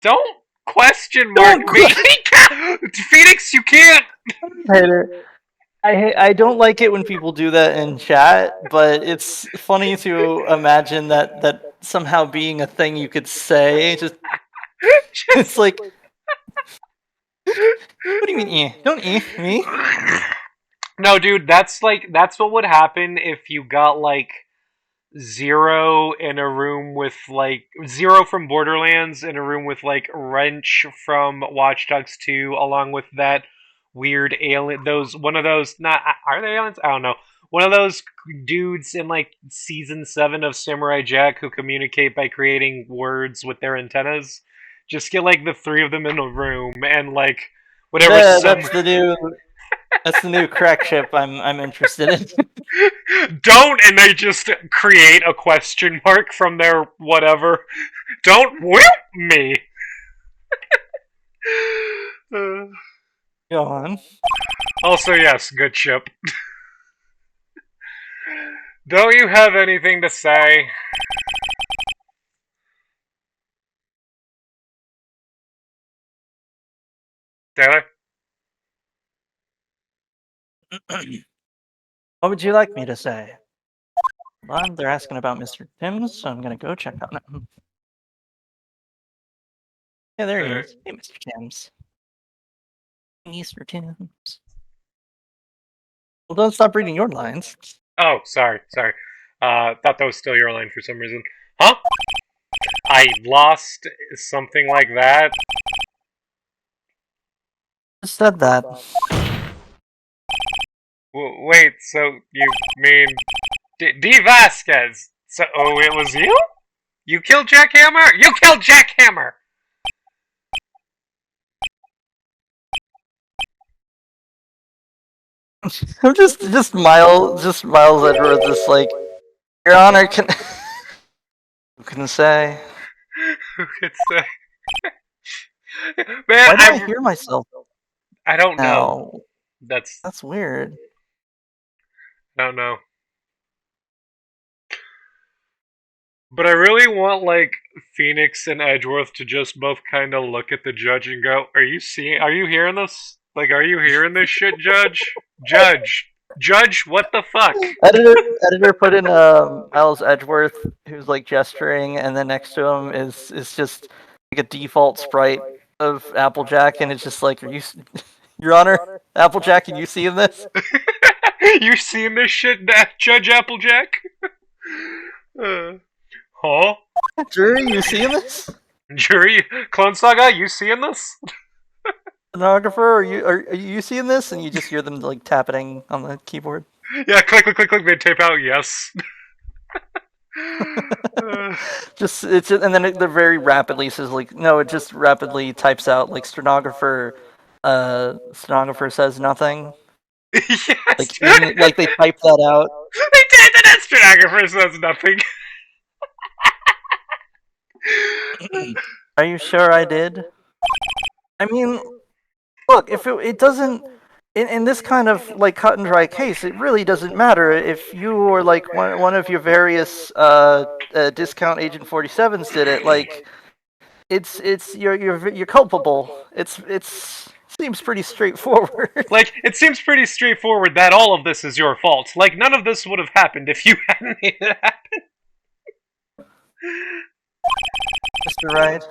Don't question mark don't me, Phoenix. You can't. hater. I don't like it when people do that in chat, but it's funny to imagine that somehow being a thing you could say. Just it's Just. like, what do you mean? Don't me. No, dude. That's what would happen if you got like Zero in a room with like Zero from Borderlands in a room with like Wrench from Watch Dogs 2, along with that weird alien. Those one of those not are they aliens? I don't know. One of those dudes in like season 7 of Samurai Jack who communicate by creating words with their antennas. Just get like the three of them in a room and like whatever Yeah, some that's the new. That's the new crack ship I'm interested in. Don't, and they just create a question mark from their whatever. Don't whip me! Uh, Go on. also, yes, good ship. Don't you have anything to say? Taylor? What would you like me to say? Well, they're asking about Mr. Timms, so I'm gonna go check on him. Yeah, there he is. Hey, Mr. Timms. Mr. Timms. Well, don't stop reading your lines. Oh, sorry. Thought that was still your line for some reason. Huh? I lost something like that? Just said that. Wait, so you mean D. Vasquez? So, oh, it was you? You killed Jack Hammer? You killed Jack Hammer! I'm just Miles Edwards, just like, Your Honor, can who can say? Who could say? Man, Why do I hear myself I don't now? know. That's weird. I don't know. But I really want, like, Phoenix and Edgeworth to just both kind of look at the judge and go, are you hearing this? Like, are you hearing this shit, Judge? Judge, what the fuck? Editor put in Miles Edgeworth, who's like gesturing, and then next to him is just like a default sprite of Applejack, and it's just like, are you, Your Honor, Applejack, are you seeing this? You seeing this shit, Judge Applejack? Huh? Jury, you seeing this? Jury, Clone Saga, you seeing this? Stenographer, are you seeing this? And you just hear them like tapping on the keyboard. Yeah, click, they tape out, yes. And then it very rapidly says like, no, it just rapidly types out like stenographer says nothing. Yes. Like they type that out. They did, the stenographer says nothing. Are you sure I did? I mean, look, if it doesn't, in this kind of like cut and dry case, it really doesn't matter if you or like one of your various discount Agent 47s did it. Like, you're culpable. It's seems pretty straightforward. Like, it seems pretty straightforward that all of this is your fault. Like, none of this would have happened if you hadn't made it happen. Mr. Wright,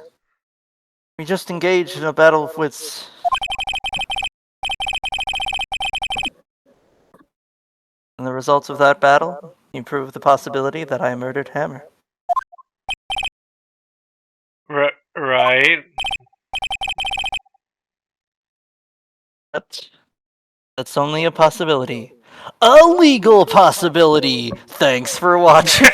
we just engaged in a battle of wits. And the results of that battle improved the possibility that I murdered Hammer. Right. But that's only a possibility. A legal possibility! Thanks for watching.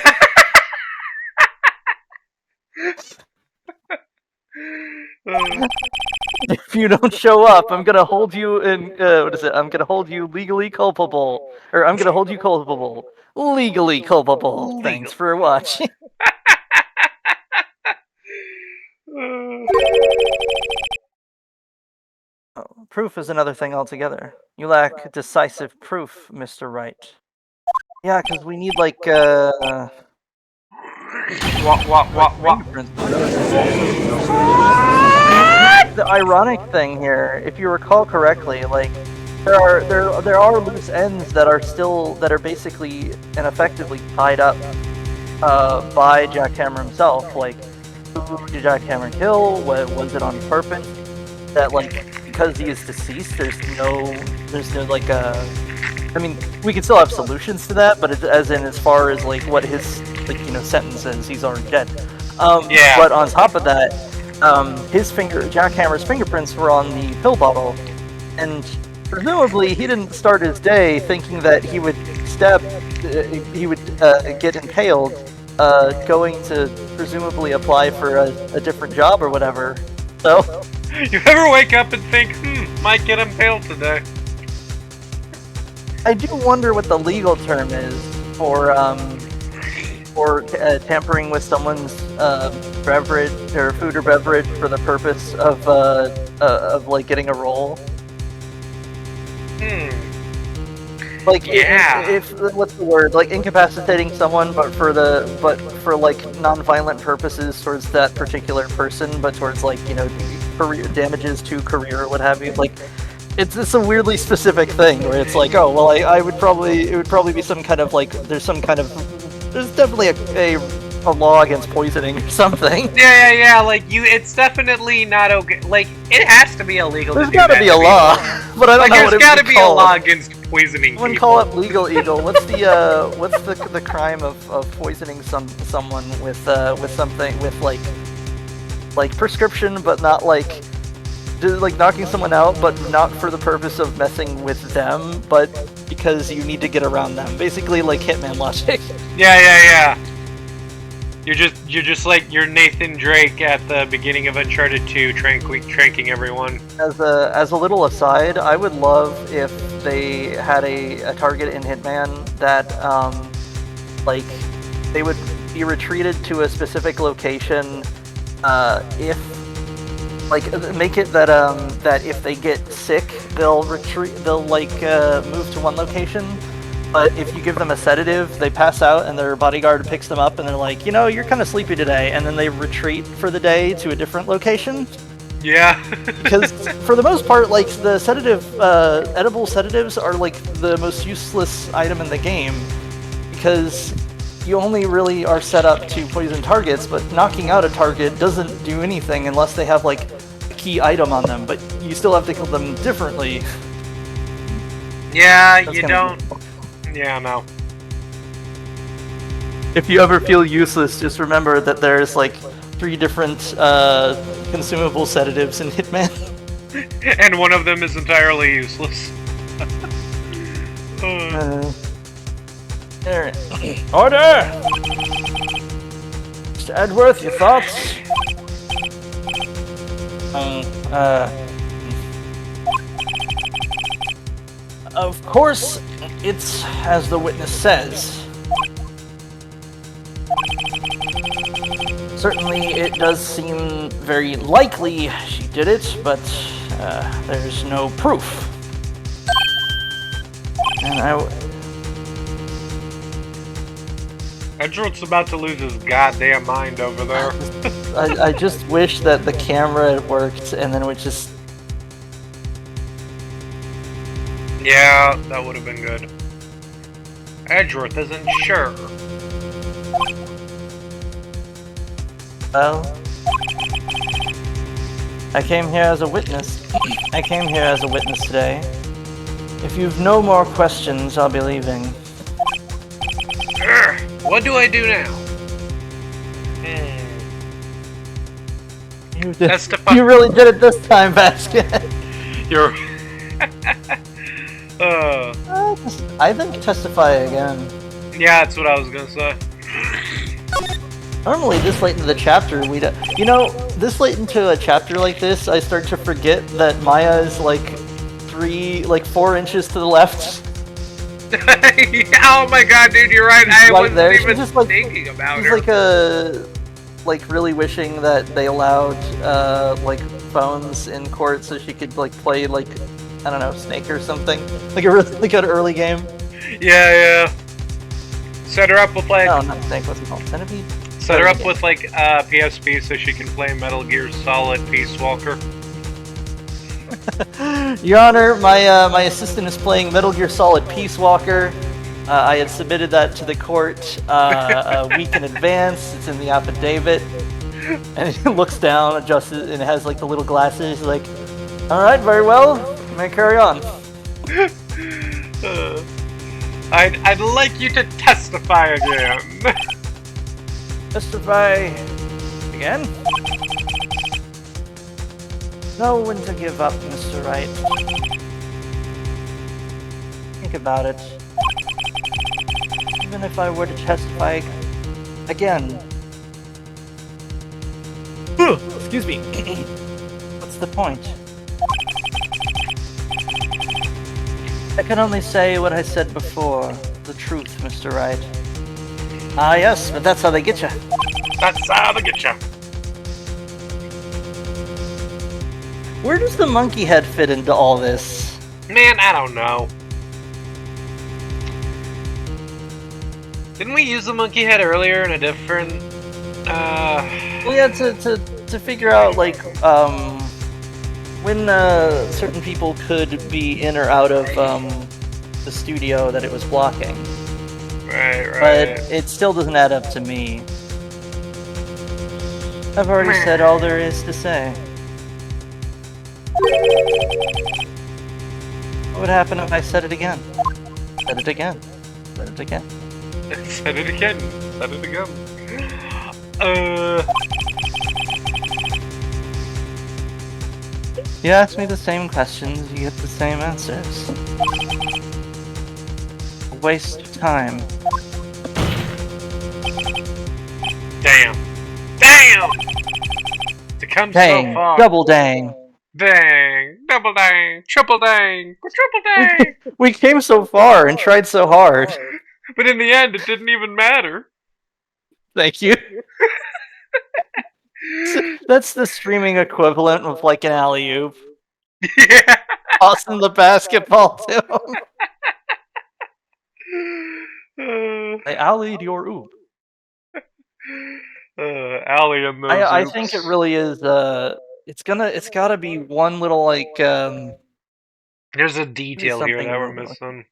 If you don't show up, I'm gonna hold you in, I'm gonna hold you legally culpable. Or I'm gonna hold you culpable. Legally culpable. Thanks for watching. Proof is another thing altogether. You lack decisive proof, Mr. Wright. Yeah, because we need, like, What? The ironic thing here, if you recall correctly, like, there are loose ends that are basically and effectively tied up by Jack Hammer himself. Like, who did Jack Hammer kill? Was it on purpose? That, like, because he is deceased, there's no like I mean, we can still have solutions to that, but as far as like what his sentence is, he's already dead. Yeah. But on top of that, Jack Hammer's fingerprints were on the pill bottle, and presumably he didn't start his day thinking that he would get impaled, going to presumably apply for a different job or whatever. So, you ever wake up and think, might get impaled today? I do wonder what the legal term is for tampering with someone's beverage or food or beverage for the purpose of like getting a roll. Like if what's the word? Like incapacitating someone, but for like non-violent purposes towards that particular person, but towards like career damages to career or what have you. Like it's a weirdly specific thing where it's like, oh well, it would probably be some kind of like there's definitely a law against poisoning or something. Yeah. Like it's definitely not okay. Like it has to be illegal. There's got to be a law, but I don't know what it would be called. There's got to be a law against poisoning. Someone call up Legal Eagle. What's the crime of poisoning someone with something with like prescription, but not like knocking someone out, but not for the purpose of messing with them, but because you need to get around them. Basically, like Hitman logic. Yeah. You're just like you're Nathan Drake at the beginning of Uncharted 2, tranking everyone. As a little aside, I would love if they had a target in Hitman that like they would be retreated to a specific location if like make it that if they get sick they'll move to one location. But if you give them a sedative, they pass out and their bodyguard picks them up and they're like, you're kind of sleepy today, and then they retreat for the day to a different location. Yeah. Because for the most part, like the edible sedatives are like the most useless item in the game, because you only really are set up to poison targets, but knocking out a target doesn't do anything unless they have like a key item on them, but you still have to kill them differently. Yeah, you don't. Yeah, no. If you ever feel useless, just remember that there's like 3 different consumable sedatives in Hitman. And one of them is entirely useless. Order! Mr. Edworth, your thoughts? Of course, it's as the witness says. Certainly, it does seem very likely she did it, but there's no proof. And Edgeworth's about to lose his goddamn mind over there. I just wish that the camera worked, and then it would just... Yeah, that would have been good. Edgeworth isn't sure. Well, I came here as a witness. I came here as a witness today. If you've no more questions, I'll be leaving. What do I do now? Testify. You really did it this time, Basket. You're... I think testify again. Yeah, that's what I was gonna say. Normally, this late into the chapter, this late into a chapter like this, I start to forget that Maya is like 4 inches to the left. Oh my god, dude, you're right. I wasn't there. even just, thinking about her. Like really wishing that they allowed like phones in court so she could like play like, I don't know, Snake or something. Like a really good early game. Yeah. Set her up with like... No, not Snake. What's it called? Centipede? Set her up with like PSP so she can play Metal Gear Solid Peace Walker. Your Honor, my assistant is playing Metal Gear Solid Peace Walker. I had submitted that to the court a week in advance. It's in the affidavit. And he looks down, adjusts it, and it has like the little glasses. He's like, alright, very well. You may carry on. I'd like you to testify again. Testify again? Know when to give up, Mr. Wright. Think about it. Even if I were to testify again. Excuse me. What's the point? I can only say what I said before. The truth, Mr. Wright. Ah, yes, but that's how they get you. That's how they get ya. Where does the monkey head fit into all this? Man, I don't know. Didn't we use the monkey head earlier in a different? Well, yeah, to figure out like when certain people could be in or out of the studio that it was blocking. Right. But it still doesn't add up to me. I've already said all there is to say. What would happen if I said it again? Said it again. Said it again. Said it again. Said it again. You ask me the same questions, you get the same answers. A waste of time. Damn. To come Dang, so far. double dang. Dang. Double dang. Triple dang. Triple dang. We came so far and tried so hard. But in the end, it didn't even matter. Thank you. That's the streaming equivalent of like an alley-oop. Yeah. Tossing the basketball to him. I alleyed your oop. Allie and those I oops. think it really is. It's gotta be one little like. There's a detail here that we're missing.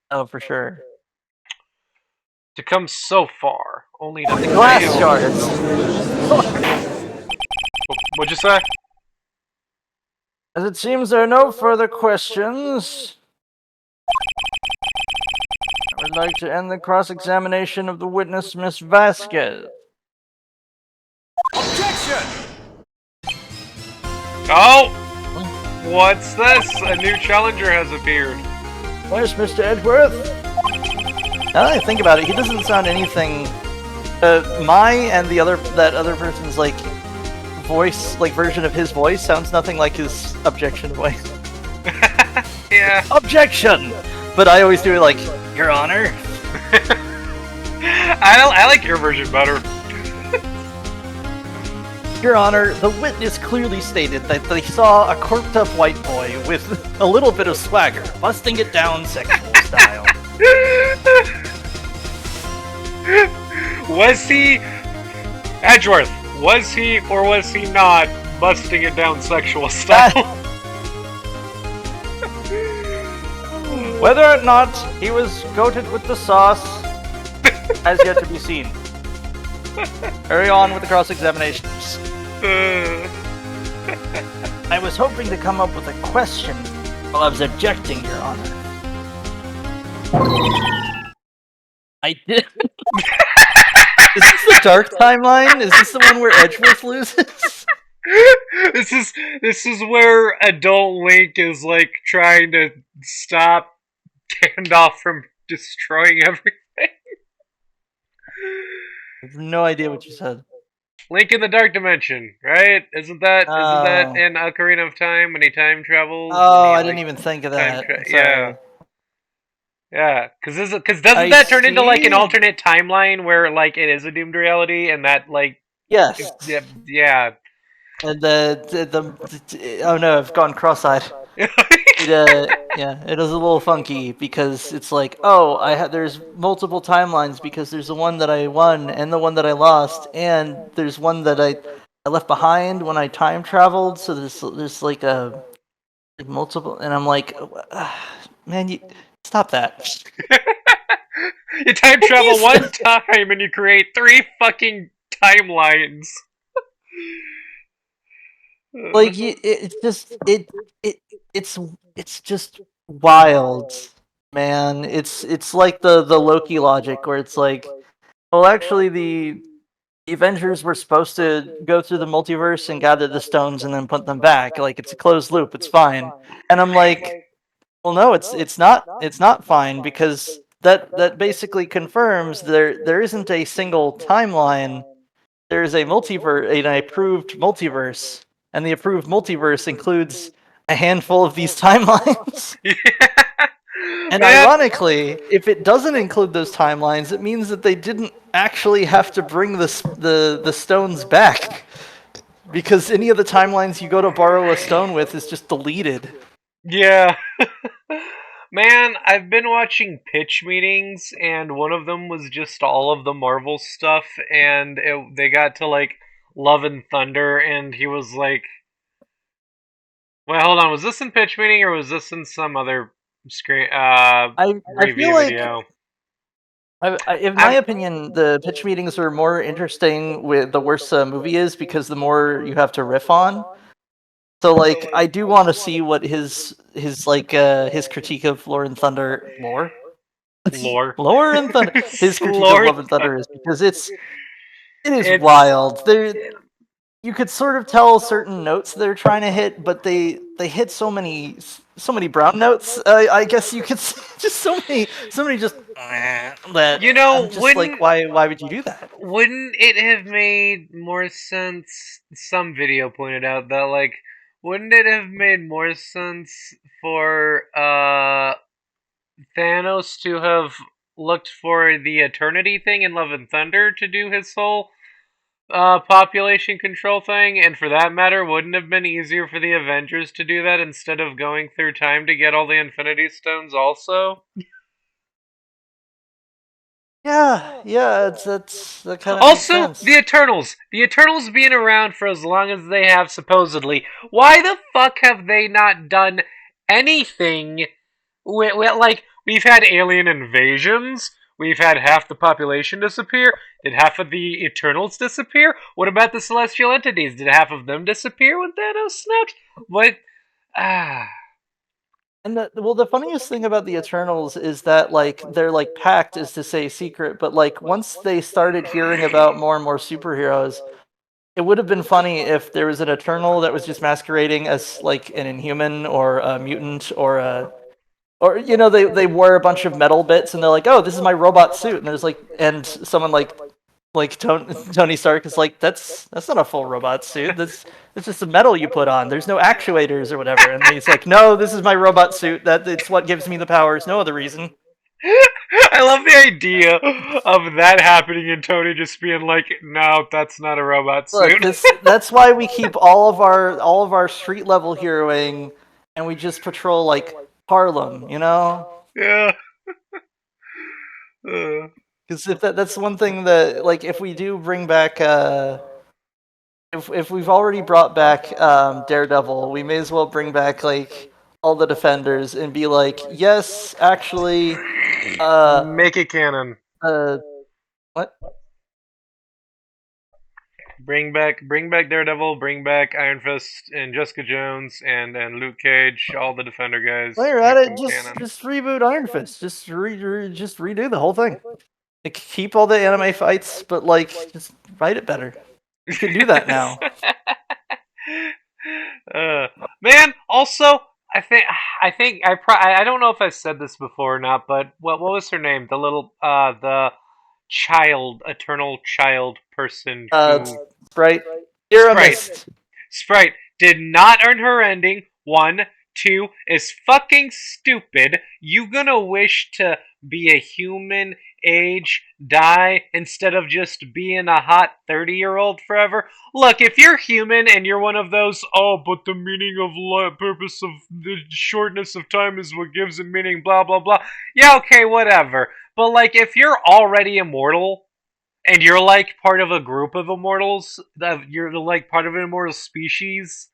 Oh, for sure. To come so far, only to The glass fail. shards. What'd you say? As it seems there are no further questions, I would like to end the cross-examination of the witness, Miss Vasquez. Objection! Oh! What's this? A new challenger has appeared. Where's Mr. Edgeworth? Now that I think about it, he doesn't sound anything. My and that other person's like voice, like version of his voice, sounds nothing like his objection voice. Yeah. Objection! But I always do it like, Your Honor. I like your version better. Your Honor, the witness clearly stated that they saw a corked-up white boy with a little bit of swagger, busting it down sexual style. Was he... Edgeworth, was he or was he not busting it down sexual style? Whether or not he was coated with the sauce has yet to be seen. Carry on with the cross-examinations. I was hoping to come up with a question while I was objecting, Your Honor. I did. Is this the dark timeline? Is this the one where Edgeworth loses? This is where adult Link is like trying to stop Gandalf from destroying everything. I have no idea what you said. Link in the Dark Dimension, right? Isn't that in Ocarina of Time when he time travels? Oh, I didn't even think of that. Yeah, because doesn't that turn into like an alternate timeline where like it is a doomed reality and that like yes, yeah. And oh no, I've gone cross-eyed. It is a little funky because it's like, oh, there's multiple timelines because there's the one that I won and the one that I lost, and there's one that I left behind when I time traveled. So there's like a multiple, and I'm like, man, you stop that. You time travel one time and you create 3 fucking timelines. Like it's just wild, man. It's like the Loki logic where it's like, well, actually the Avengers were supposed to go through the multiverse and gather the stones and then put them back. Like it's a closed loop. It's fine. And I'm like, well, no, it's not fine because that basically confirms there isn't a single timeline. There's a multiverse, an approved multiverse. And the approved multiverse includes a handful of these timelines. Yeah. And Man, ironically, if it doesn't include those timelines, it means that they didn't actually have to bring the stones back, because any of the timelines you go to borrow a stone with is just deleted. yeah. Man, I've been watching pitch meetings, and one of them was just all of the Marvel stuff, and they got to like Love and Thunder, and he was like, "Wait, hold on, was this in pitch meeting or was this in some other screen I feel review like, video?" in my I'm opinion, the pitch meetings are more interesting with the worse a movie is, because the more you have to riff on. So like, I do want to see what his critique of Lore and Thunder lore, Lore and Thunder his critique of lore. Love and Thunder is, because it is It's wild. There, you could sort of tell certain notes they're trying to hit, but they hit so many brown notes. I guess you could say, just so many just that you know I'm just like, wouldn't why would you do that? wouldn't it have made more sense? Some video pointed out that like wouldn't it have made more sense for Thanos to have looked for the Eternity thing in Love and Thunder to do his whole population control thing, and for that matter, wouldn't it have been easier for the Avengers to do that instead of going through time to get all the Infinity Stones also? Yeah, that kind of makes Also, the sense. Eternals. The Eternals being around for as long as they have, supposedly. Why the fuck have they not done anything? Like, we've had alien invasions. We've had half the population disappear. Did half of the Eternals disappear? What about the celestial entities? Did half of them disappear when Thanos snapped? What? Ah. And the funniest thing about the Eternals is that like their like pact is to say secret, but like once they started hearing about more and more superheroes, it would have been funny if there was an Eternal that was just masquerading as like an Inhuman or a mutant or they wear a bunch of metal bits and they're like, oh, this is my robot suit, and there's like, and someone like Tony Stark is like, that's not a full robot suit. That's just the metal you put on. There's no actuators or whatever. And he's like, no, this is my robot suit. That it's what gives me the powers. No other reason. I love the idea of that happening and Tony just being like, "No, that's not a robot Look, suit." that's why we keep all of our street level heroing, and we just patrol like Harlem. Yeah. Uh, Because if that's one thing that, like, if we do bring back if we've already brought back Daredevil, we may as well bring back like all the Defenders and be like, yes, actually, uh, make it canon. uh, what? Bring back Daredevil. Bring back Iron Fist and Jessica Jones and Luke Cage. All the Defender guys. While you're at Make it, them just canon. just reboot Iron Fist. Just redo the whole thing. Like, keep all the anime fights, but like just write it better. You can do that now. uh, Man. Also, I don't know if I said this before or not, but what was her name? The little the child, eternal child person who Sprite, you're a Sprite. mist. Sprite did not earn her ending. One, two is fucking stupid. You gonna wish to be a human, age, die, instead of just being a hot 30-year-old forever? Look, if you're human and you're one of those, oh, but the meaning of life, purpose of the shortness of time is what gives it meaning, blah, blah, blah. Yeah, okay, whatever. But, like, if you're already immortal, and you're like part of a group of immortals, that you're like part of an immortal species,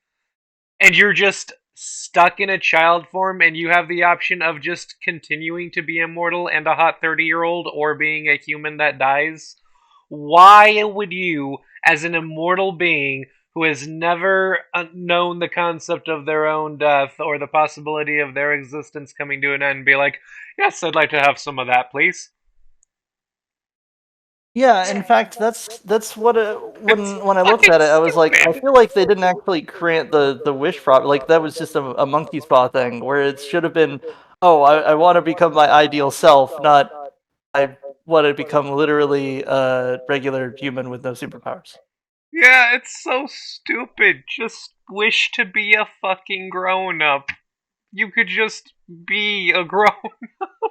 and you're just stuck in a child form, and you have the option of just continuing to be immortal and a hot 30-year-old, or being a human that dies. Why would you, as an immortal being who has never known the concept of their own death or the possibility of their existence coming to an end, be like, yes, I'd like to have some of that, please? Yeah, in fact, that's what It's when I looked fucking at it, I was like, I stupid. feel like they didn't actually grant the wish prop. Like, that was just a monkey paw thing, where it should have been, oh, I want to become my ideal self, not I want to become literally a regular human with no superpowers. Yeah, it's so stupid. Just wish to be a fucking grown up. You could just be a grown.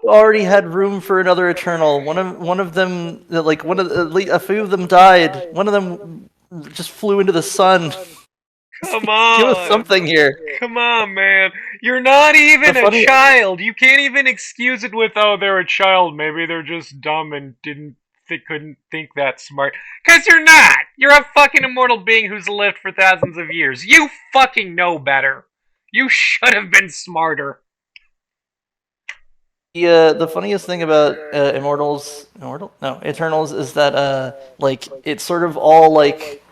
Already had room for another Eternal. One of them, like a few of them died. One of them just flew into the sun. Come Give us on. something here. Come on, man. You're not The even a funny, child. You can't even excuse it with, oh, they're a child. Maybe they're just dumb and they couldn't think that smart. Cause you're not. You're a fucking immortal being who's lived for thousands of years. You fucking know better. You should have been smarter. the funniest thing about Eternals is that like it's sort of all like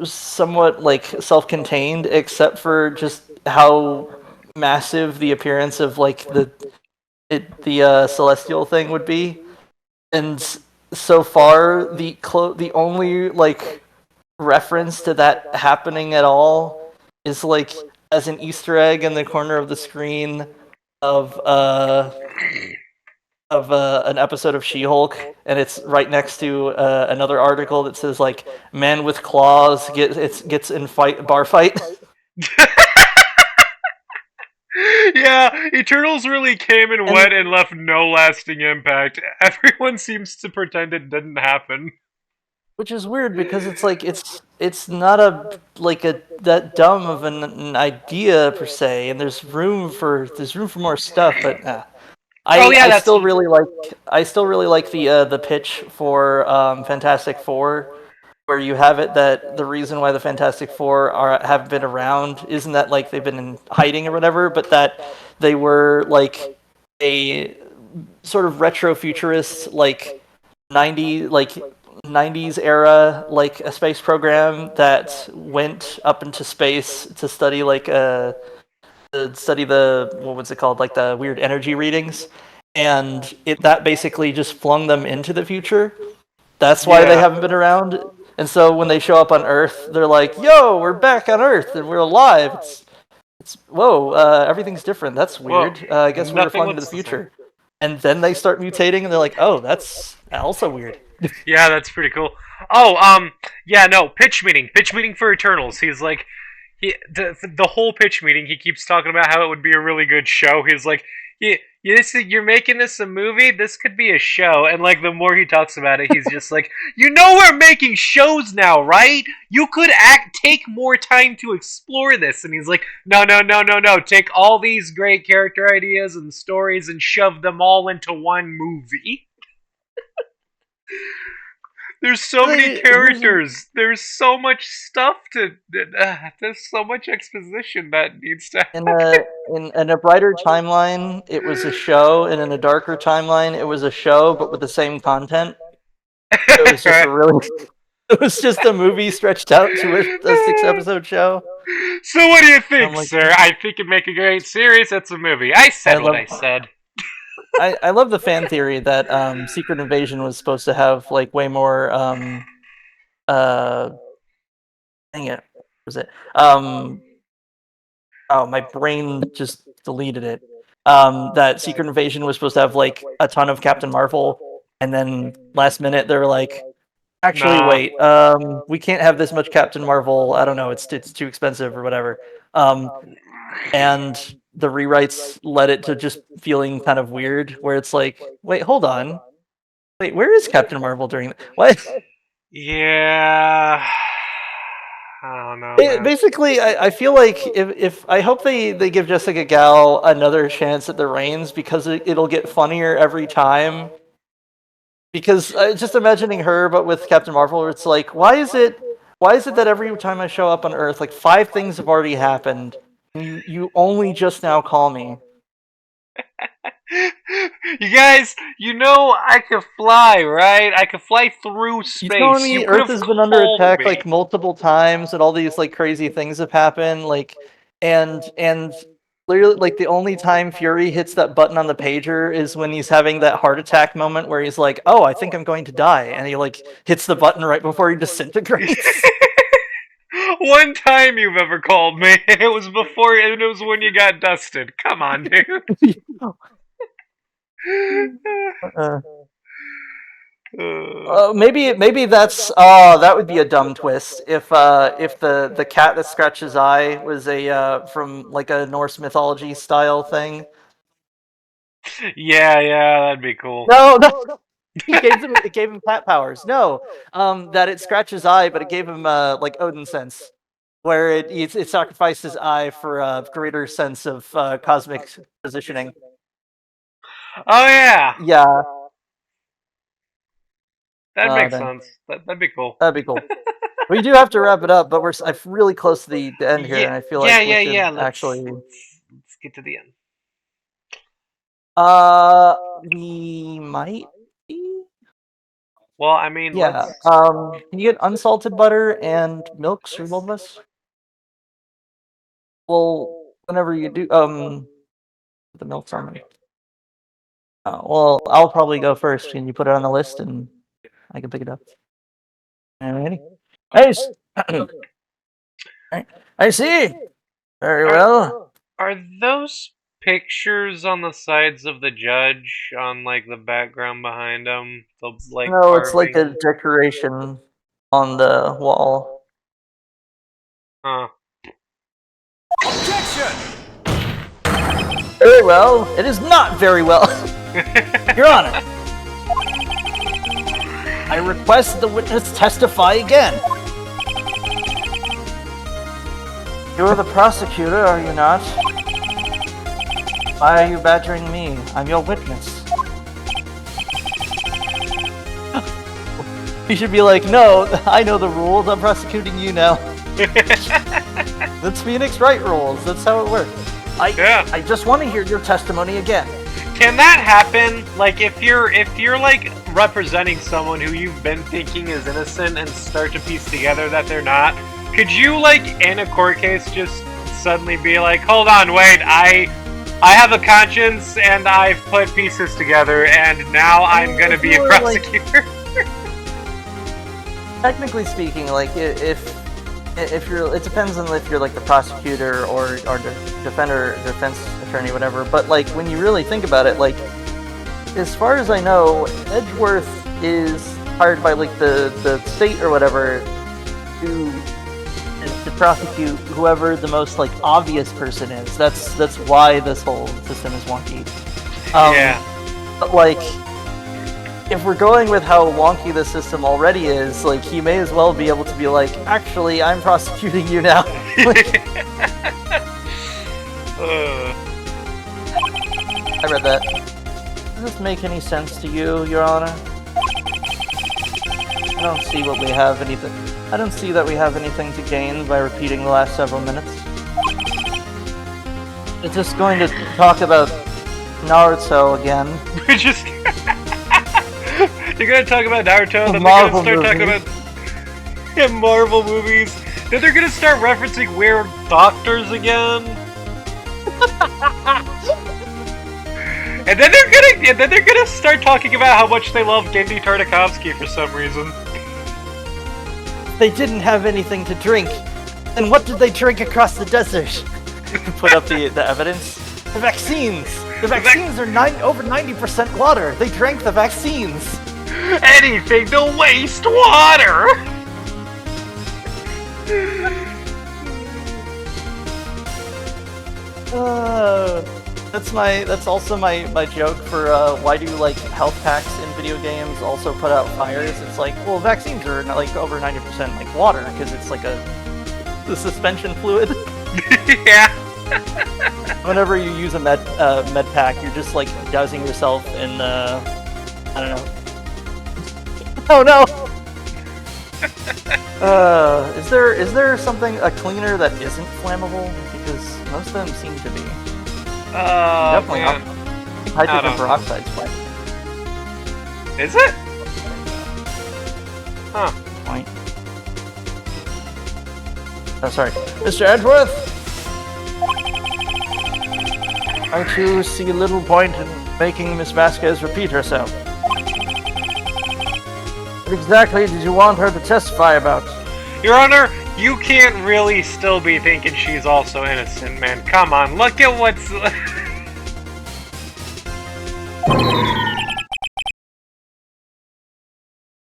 somewhat like self-contained, except for just how massive the appearance of like the celestial thing would be. And so far, the only like reference to that happening at all is like as an Easter egg in the corner of the screen of an episode of She-Hulk, and it's right next to another article that says like "Man with claws gets in bar fight." Yeah, Eternals really came and And went and left no lasting impact. Everyone seems to pretend it didn't happen. which is weird because it's like it's not a like a that dumb of an idea per se, and there's room for more stuff, but Oh yeah, I that's still really like the pitch for Fantastic Four, where you have it that the reason why the Fantastic Four have been around isn't that like they've been in hiding or whatever, but that they were like a sort of retro futurist like 90s era like a space program that went up into space to study the what was it called, like the weird energy readings, and that basically just flung them into the future. That's why they yeah. haven't been around. And so when they show up on Earth, they're like, "Yo, we're back on Earth and we're alive." It's whoa, everything's different. That's Well, weird. I guess we were nothing flung into the looks the same. future. And then they start mutating, and they're like, "Oh, that's also weird." Yeah, that's pretty cool. Oh, yeah, no, pitch meeting for Eternals. He's like, the whole pitch meeting, he keeps talking about how it would be a really good show. He's like, you're making this a movie. This could be a show. And like, the more he talks about it, he's just like, we're making shows now, right? You could take more time to explore this. And he's like, no, no, no, no, no. Take all these great character ideas and stories and shove them all into one movie. There's so many Here's characters. There's so much stuff to. There's so much exposition that needs to in happen. a brighter timeline, it was a show, and in a darker timeline, it was a show, but with the same content. It was just a really, it was just a movie stretched out to a 6 episode show. So what do you I'm think, like, sir? I think it'd make a great series. It's a movie. I I said what love, I said. I love the fan theory that Secret Invasion was supposed to have like way more uh, dang it, what was it oh, my brain just deleted it. That Secret Invasion was supposed to have like a ton of Captain Marvel, and then last minute they were like, actually, Nah. wait, we can't have this much Captain Marvel. I don't know, it's too expensive or whatever. And the rewrites led it to just feeling kind of weird, where it's like, wait, hold on, wait, where is Captain Marvel during what? Yeah. I don't know, man. Basically, I feel like if I hope they give Jessica Gal another chance at the reins, because it'll get funnier every time. Because just imagining her, but with Captain Marvel, where it's like, why is it that every time I show up on Earth, like 5 things have already happened, and you only just now call me? You guys, I could fly, right? I could fly through You telling space. You me could Earth have has been under called attack me. like multiple times, and all these like crazy things have happened, like, and literally like the only time Fury hits that button on the pager is when he's having that heart attack moment where he's like, "Oh, I think I'm going to die," and he like hits the button right before he disintegrates. One time you've ever called me, and it was when you got dusted. Come on, dude. uh, Maybe that's that would be a dumb twist if the cat that scratches eye was a from like a Norse mythology style thing. Yeah, that'd be cool. No, it gave him cat powers. No, that it scratches eye, but it gave him like Odin sense, where it sacrificed his eye for a greater sense of cosmic positioning. Oh yeah, Yeah, that makes then sense. That'd be cool. that'd be cool. We do have to wrap it up, but I'm really close to the end here, Yeah, and I feel like we should yeah. actually. Let's get to the end. We might be. Well, I mean, Yeah. let's. Can you get unsalted butter and milk for both of us? Well, whenever you do, the milk's on me. Well, I'll probably go first. Can you put it on the list and I can pick it up? Alrighty. Nice. I see. Very well. Are those pictures on the sides of the judge on like the background behind him? The like No, it's like carving? a decoration on the wall. Huh. Objection! Very well. It is not very well. Your Honor. I request the witness testify again. You're the prosecutor, are you not? Why are you badgering me? I'm your witness. You should be like, no, I know the rules. I'm prosecuting you now. That's Phoenix Wright rules. That's how it works. I just want to hear your testimony again. Can that happen? Like, if you're like representing someone who you've been thinking is innocent and start to piece together that they're not, could you, like, in a court case, just suddenly be like, hold on, wait, I have a conscience and I've put pieces together and now I'm gonna be a prosecutor? Technically speaking, like if you're, it depends on if you're like the prosecutor or defense attorney, whatever. But like when you really think about it, like as far as I know, Edgeworth is hired by like the state or whatever to prosecute whoever the most like obvious person is. That's why this whole system is wonky. Yeah. But like, if we're going with how wonky the system already is, like he may as well be able to be like, actually, I'm prosecuting you now. I read that. Does this make any sense to you, Your Honor? I don't see what we have anything. I don't see that we have anything to gain by repeating the last several minutes. It's just going to talk about Naruto again. We're just you're gonna talk about Naruto, and then they're gonna start talking about Marvel movies. Then they're gonna start referencing weird doctors again. And then they're gonna start talking about how much they love Gendy Tartakovsky for some reason. They didn't have anything to drink. And what did they drink across the desert? Put up the evidence. The vaccines! The vaccines are over 90% water. They drank the vaccines. Anything to waste water! That's also my joke for why do like health packs in video games also put out fires? It's like, well, vaccines are like over 90% like water because it's like the suspension fluid. Yeah. Whenever you use a med pack, you're just like dousing yourself in I don't know. Oh no! Is there something, a cleaner that isn't flammable? Because most of them seem to be. Definitely man. Hydrogen peroxide's fine. Is it? Huh. Point. Oh, sorry. Mr. Edgeworth! I too see little point in making Miss Vasquez repeat herself. What exactly did you want her to testify about? Your Honor, you can't really still be thinking she's also innocent, man. Come on, look at what's...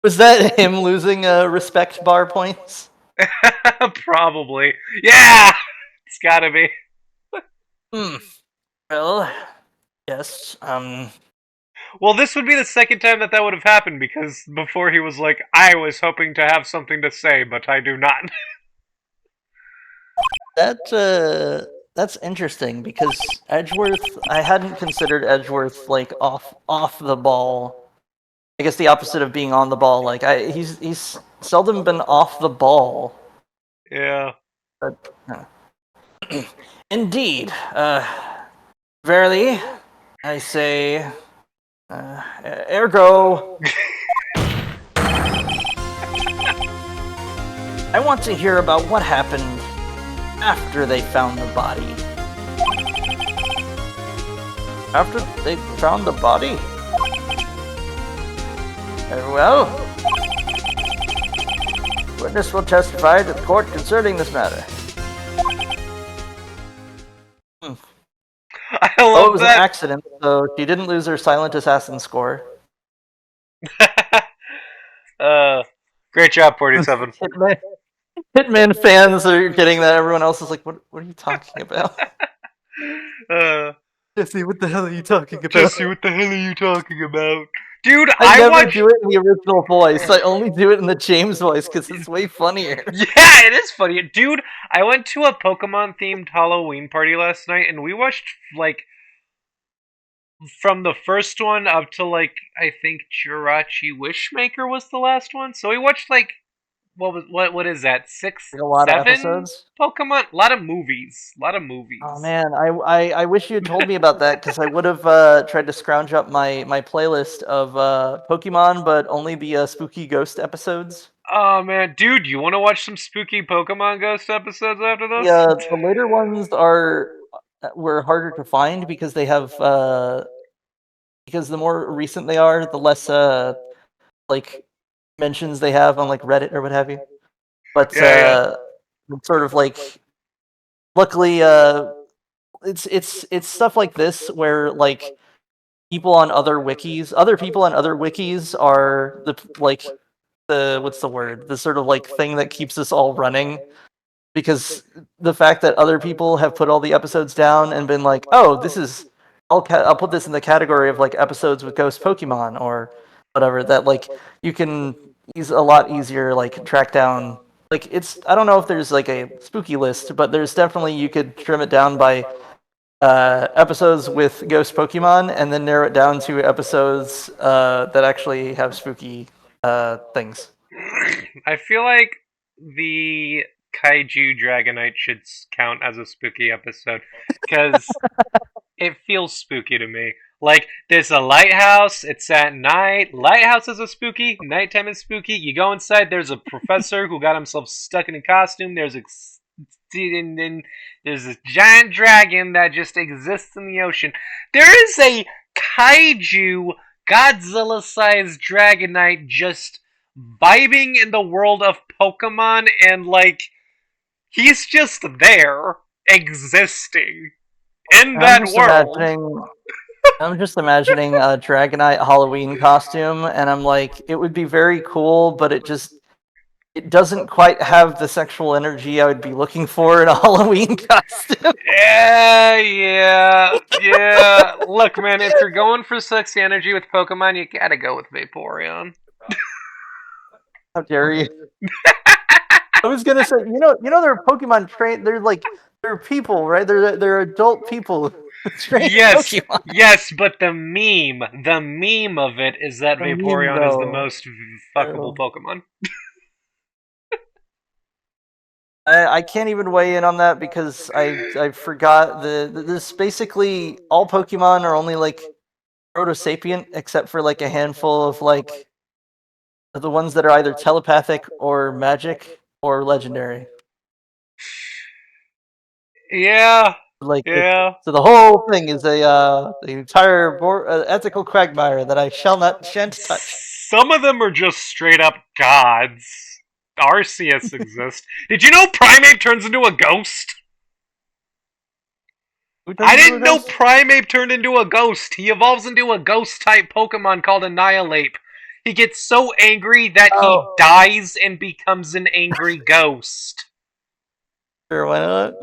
Was that him losing respect bar points? Probably. Yeah! It's gotta be. Hmm. Well, yes. Well, this would be the second time that that would have happened because before he was like, I was hoping to have something to say, but I do not. That's interesting because Edgeworth. I hadn't considered Edgeworth like off the ball. I guess the opposite of being on the ball. Like he's seldom been off the ball. Yeah. But, indeed. Verily, I say, ergo. I want to hear about what happened after they found the body. After they found the body? Very well. Witness will testify to the court concerning this matter. I Oh, love it was an accident, so she didn't lose her silent assassin score. Great job, 47. Hitman fans are getting that. Everyone else is like, what are you talking about? Jesse, what the hell are you talking about? Jesse, what the hell are you talking about? Dude, I never watched... do it in the original voice. I only do it in the James voice because it's way funnier. Yeah, it is funny. Dude, I went to a Pokemon-themed Halloween party last night, and we watched, like, from the first one up to, like, I think Jirachi Wishmaker was the last one. So we watched, like, what is that? Six, Like a lot of 7 episodes. Pokemon? A lot of movies. A lot of movies. Oh man, I wish you had told me about that because I would have tried to scrounge up my playlist of Pokemon, but only the spooky ghost episodes. Oh man, dude, you want to watch some spooky Pokemon Ghost episodes after this? The later ones were harder to find because they have because the more recent they are, the less like mentions they have on like Reddit or what have you. But Yeah. sort of like luckily it's stuff like this where like other people on other wikis are the what's the word? The sort of like thing that keeps us all running because the fact that other people have put all the episodes down and been like, "Oh, this is I'll put this in the category of like episodes with ghost Pokemon or whatever," that like you can use a lot easier like track down. Like it's I don't know if there's like a spooky list, but there's definitely you could trim it down by episodes with ghost Pokemon and then narrow it down to episodes that actually have spooky things. I feel like the Kaiju Dragonite should count as a spooky episode because it feels spooky to me. Like, there's a lighthouse, it's at night. Lighthouses are spooky, nighttime is spooky. You go inside, there's a professor who got himself stuck in a costume. And then there's this giant dragon that just exists in the ocean. There is a kaiju Godzilla-sized Dragonite just vibing in the world of Pokemon, and like he's just there, existing in I'm that just world. imagining I'm just imagining a Dragonite Halloween costume, and I'm like, it would be very cool, but it doesn't quite have the sexual energy I would be looking for in a Halloween costume. Yeah. Look, man, if you're going for sexy energy with Pokemon, you gotta go with Vaporeon. How dare you? I was gonna say, they're Pokemon train. They're people, right? They're adult people trained Yes, Pokemon. yes, but the meme of it is that The meme, Vaporeon is the though. most fuckable Pokemon. I can't even weigh in on that because I forgot this basically all Pokemon are only like proto-sapient except for like a handful of like the ones that are either telepathic or magic or legendary. Yeah, Like yeah. so the whole thing is the entire ethical quagmire that I shan't touch. Some of them are just straight up gods. Arceus exists. Did you know Primeape turns into a ghost? Who I turns into a didn't know ghost? Primeape turned into a ghost. He evolves into a ghost type Pokemon called Annihilate. He gets so angry that he Oh, dies and becomes an angry ghost. sure, why not?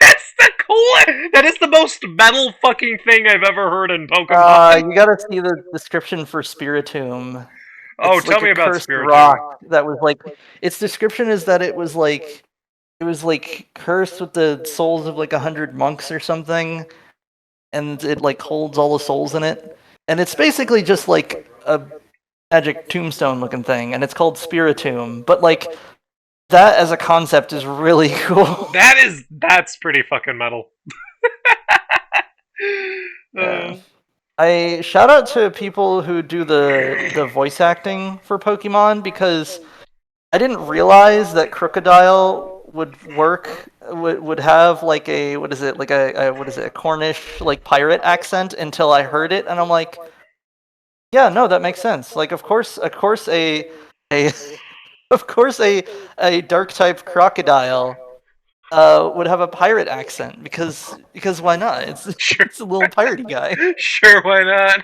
That's the coolest. That is the most metal fucking thing I've ever heard in Pokemon. You gotta see the description for Spiritomb. Oh, It's tell like me a about cursed Spiritomb. rock that was like. Its description is that it was like cursed with the souls of like 100 monks or something, and it like holds all the souls in it. And it's basically just like a magic tombstone looking thing, and it's called Spiritomb. But like that as a concept is really cool. That's pretty fucking metal. Yeah. uh, I shout out to people who do the voice acting for Pokemon because I didn't realize that Crocodile would work would have like a what is it like a what is it a Cornish like pirate accent until I heard it and I'm like, yeah, no, that makes sense. Like of course a of course a dark type crocodile would have a pirate accent because why not? sure, It's a little piratey guy. sure, why not?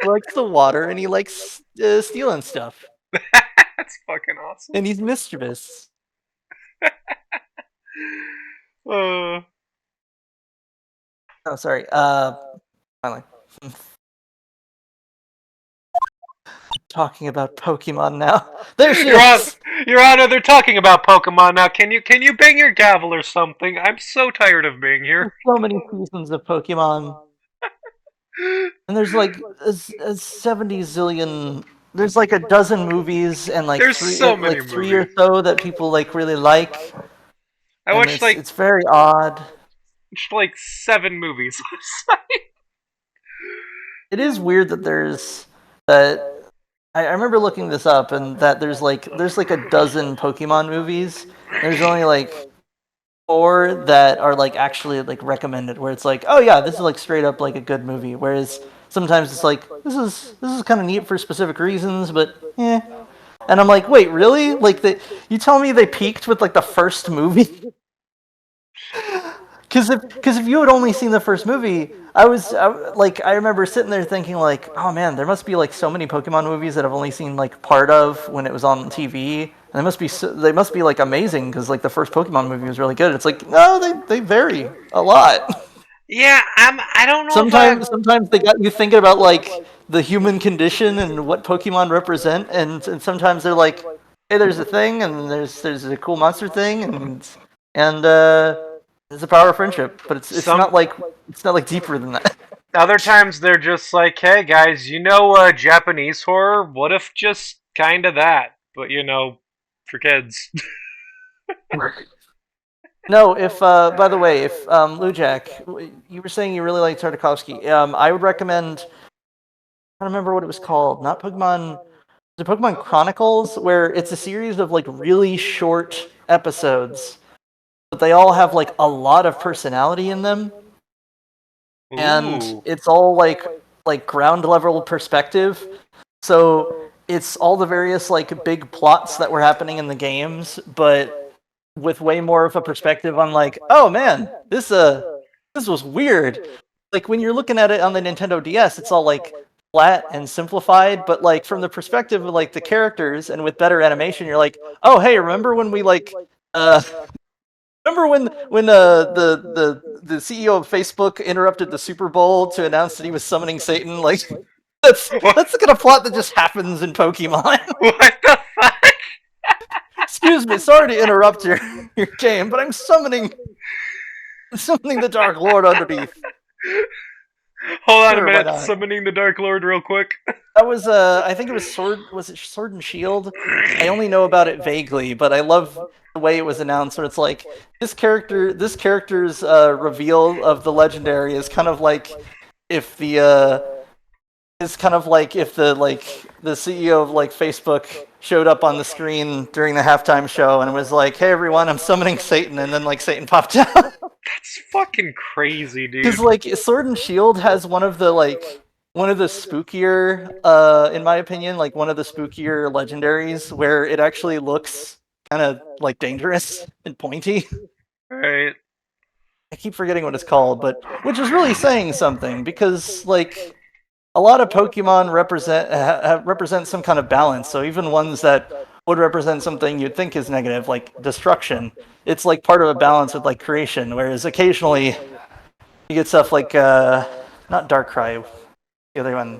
He likes the water and he likes stealing stuff That's fucking awesome. and he's mischievous. Uh, Oh, sorry. Finally. Talking about Pokemon now. There she Your Honor, is. Your Honor, they're talking about Pokemon now. Can you bang your gavel or something? I'm so tired of being There's here. so many seasons of Pokemon, and there's like a 70 zillion. There's like a dozen movies and There's so many like three or movies. so that people like really like, I and watched like it's very odd. like 7 movies. It is weird that there's that. I remember looking this up, and that there's like a dozen Pokemon movies. There's only like four that are like actually like recommended, where it's like, oh yeah, this is like straight up like a good movie. Whereas sometimes it's like this is kind of neat for specific reasons, but yeah. And I'm like, wait, really? Like you tell me they peaked with like the first movie? Because if you had only seen the first movie, I remember sitting there thinking like, oh man, there must be like so many Pokemon movies that I've only seen like part of when it was on TV, and they must be like amazing because like the first Pokemon movie was really good. It's like no, they vary a lot. Yeah, I don't know if I. Sometimes they got you thinking about like the human condition and what Pokemon represent, and sometimes they're like, hey, there's a thing, and there's a cool monster thing, and it's the power of friendship, but Some it's not like deeper than that. other times they're just like, hey guys, Japanese horror? What if just kind of that, but for kids. No, if by the way, if Lujak, you were saying you really like Tartakovsky, I would recommend. I don't remember what it was called. Not Pokemon. The Pokemon Chronicles, where it's a series of like really short episodes, but they all have like a lot of personality in them, and Ooh. it's all like ground level perspective. So it's all the various like big plots that were happening in the games, but with way more of a perspective on like, oh man, this was weird. Like when you're looking at it on the Nintendo DS, it's all like flat and simplified, but like from the perspective of like the characters and with better animation, you're like, oh hey, remember when we like remember when the CEO of Facebook interrupted the Super Bowl to announce that he was summoning Satan? Like What, that's the kind of plot that just happens in Pokemon. what the fuck? Excuse me, sorry to interrupt your game, but I'm summoning the Dark Lord underneath. Hold on a Sure, why minute, not? summoning the Dark Lord real quick. That was I think it was Sword and Shield? I only know about it vaguely, but I love the way it was announced where it's like this character's reveal of the legendary is kind of like if the is kind of like if the CEO of like Facebook showed up on the screen during the halftime show and was like, "Hey everyone, I'm summoning Satan," and then like Satan popped out. That's fucking crazy, dude. Because like Sword and Shield has one of the spookier, in my opinion, like one of the spookier legendaries where it actually looks kind of like dangerous and pointy. Right. I keep forgetting what it's called, but which is really saying something because like a lot of Pokemon represent some kind of balance. So even ones that would represent something you'd think is negative, like destruction, it's like part of a balance with like creation. Whereas occasionally you get stuff like not Darkrai, the other one,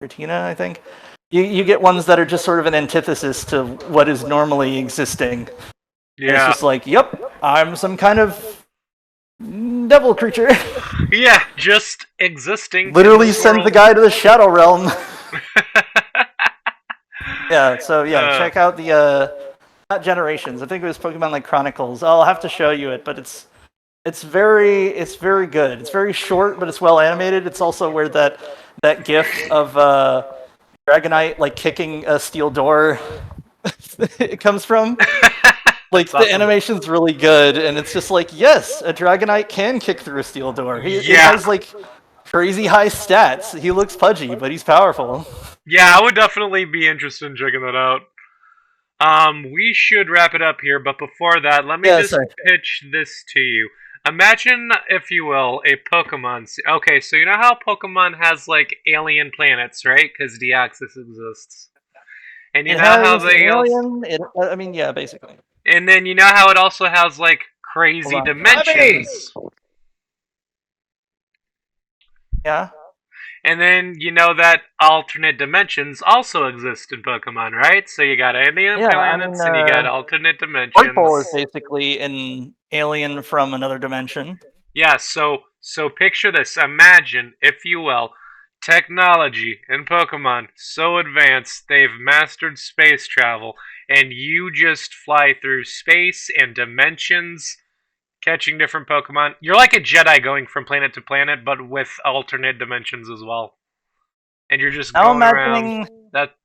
Retina, I think. You get ones that are just sort of an antithesis to what is normally existing. And it's Yeah. just like, yep, I'm some kind of devil creature. Yeah, just existing. Literally send the guy to the Shadow Realm. Yeah, so check out the not Generations. I think it was Pokemon like Chronicles. I'll have to show you it, but it's very good. It's very short, but it's well animated. It's also where that gif of Dragonite like kicking a steel door it comes from. Like the animation's really good, and it's just like, yes, a Dragonite can kick through a steel door. He has like crazy high stats. He looks pudgy, but he's powerful. Yeah, I would definitely be interested in checking that out. We should wrap it up here, but before that, let me pitch this to you. Imagine, if you will, a Pokemon. Okay, so you know how Pokemon has like alien planets, right? Because Deoxys exists, and you know how they alien. I mean, yeah, basically. And then you know how it also has like crazy dimensions. Yeah. And then you know that alternate dimensions also exist in Pokemon, right? So you got alien planets and you got alternate dimensions. Purple is basically an alien from another dimension. Yeah, so picture this. Imagine, if you will, technology in Pokemon so advanced they've mastered space travel, and you just fly through space and dimensions, catching different Pokemon. You're like a Jedi going from planet to planet, but with alternate dimensions as well. And you're just going around that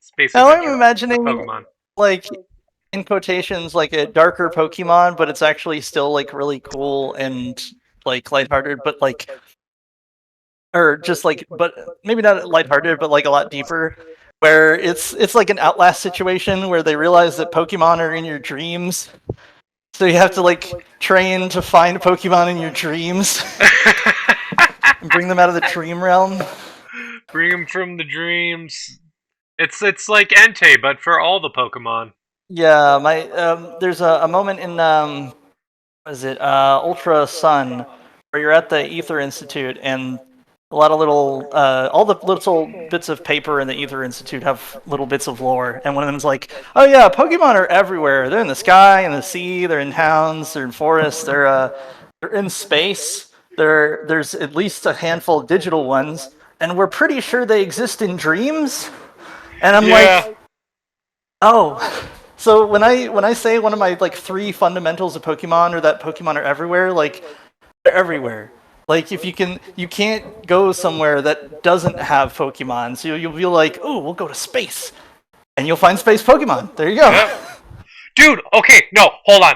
space adventure. I'm imagining Pokemon. Like in quotations, like a darker Pokemon, but it's actually still like really cool and like lighthearted, but like, or just like, but maybe not lighthearted, but like a lot deeper. Where it's like an Outlast situation where they realize that Pokemon are in your dreams, so you have to like train to find Pokemon in your dreams and bring them out of the dream realm. Bring them from the dreams. It's like Entei, but for all the Pokemon. Yeah, there's a moment in what is it Ultra Sun where you're at the Ether Institute and a lot of little all the little bits of paper in the Ether Institute have little bits of lore, and one of them is like, oh yeah, Pokemon are everywhere. They're in the sky, in the sea, they're in towns, they're in forests, they're in space. There's at least a handful of digital ones, and we're pretty sure they exist in dreams. And I'm like, oh. So when I say one of my like 3 fundamentals of Pokemon are that Pokemon are everywhere, like they're everywhere. Like if you can't go somewhere that doesn't have Pokemon, so you'll be like, oh, we'll go to space, and you'll find space Pokemon. There you go. Yep. Dude, okay, no, hold on.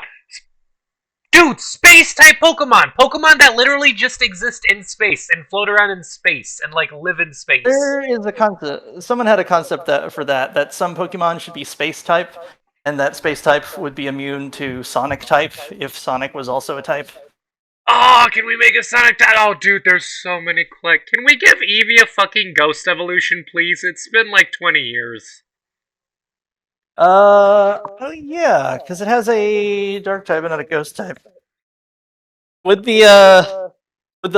Dude, space type Pokemon that literally just exist in space and float around in space and like live in space. There is a concept. Someone had a concept that some Pokemon should be space type, and that space type would be immune to Sonic type if Sonic was also a type. Oh, can we make a Sonic type? Oh, dude, there's so many click. Can we give Eevee a fucking ghost evolution, please? It's been like 20 years. Oh yeah, because it has a dark type and not a ghost type. With the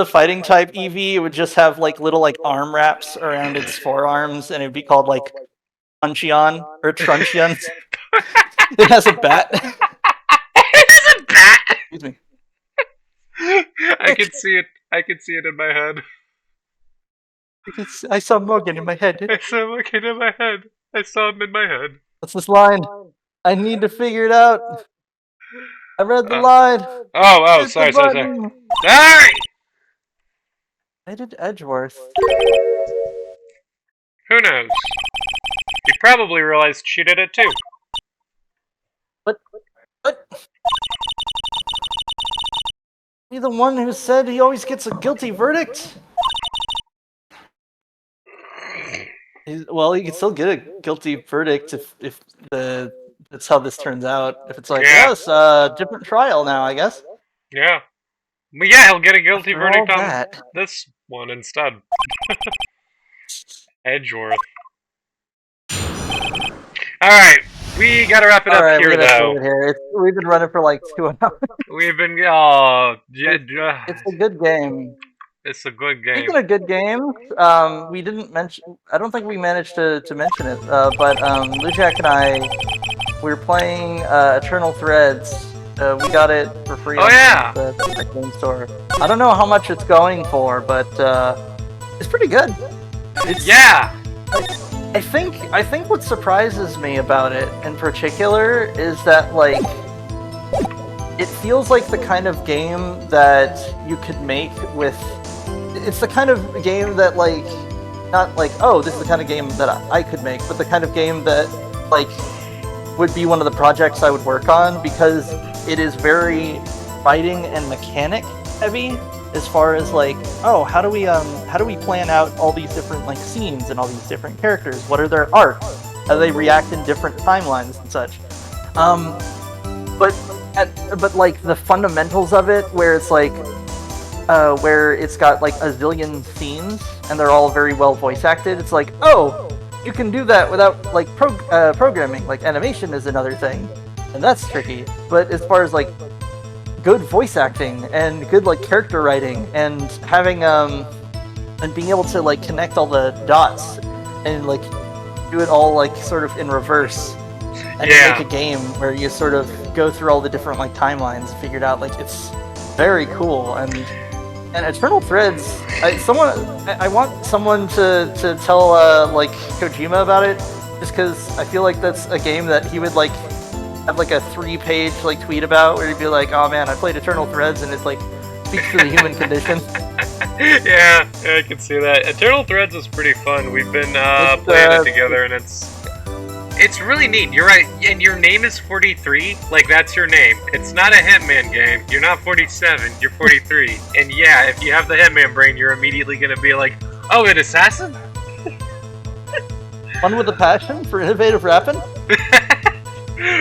fighting type Eevee, it would just have like little like arm wraps around its forearms, and it'd be called like Truncheon or Truncheon. It has a bat. It has a bat. Excuse me. I can see it. I can see it in my head. I saw Morgan in my head. I saw Morgan in my head. I saw him in my head. What's this line? I need to figure it out. I read the line. Oh, sorry. Sorry. I did Edgeworth. Who knows? You probably realized she did it too. What? You the one who said he always gets a guilty verdict? Well, you can still get a guilty verdict if that's how this turns out. If it's like, yes, different trial now, I guess. Yeah. But yeah, he'll get a guilty verdict on this one instead. Edgeworth. Alright, we gotta wrap it up Alright, here, we're gonna though. save it here. We've been running for like 2 hours. We've been. It's a good game. It's a good game. Speaking of good games, we didn't mention. I don't think we managed to mention it, but Lujak and I, we were playing Eternal Threads. We got it for free on the game store. I don't know how much it's going for, but it's pretty good. I think what surprises me about it in particular is that like it feels like the kind of game that you could make with. It's the kind of game that like not like, oh, this is the kind of game that I could make, but the kind of game that like would be one of the projects I would work on, because it is very fighting and mechanic heavy as far as like, oh, how do we plan out all these different like scenes and all these different characters? What are their arcs? How do they react in different timelines and such? But like the fundamentals of it, where it's like where it's got like a zillion scenes and they're all very well voice acted. It's like, oh, you can do that without like programming. Like animation is another thing, and that's tricky. But as far as like good voice acting and good like character writing and having and being able to like connect all the dots and like do it all like sort of in reverse and make a game where you sort of go through all the different like timelines and figure it out. Like it's very cool. And Eternal Threads, I want someone to tell like Kojima about it, just because I feel like that's a game that he would like have like a 3-page like tweet about, where he'd be like, oh man, I played Eternal Threads and it like speaks to the human condition. Yeah, I can see that. Eternal Threads is pretty fun. We've been playing it together, and it's really neat. You're right, and your name is 43. Like, that's your name. It's not a Hitman game. You're not 47. You're 43. And yeah, if you have the Hitman brain, you're immediately gonna be like, oh, an assassin? One with a passion for innovative rapping?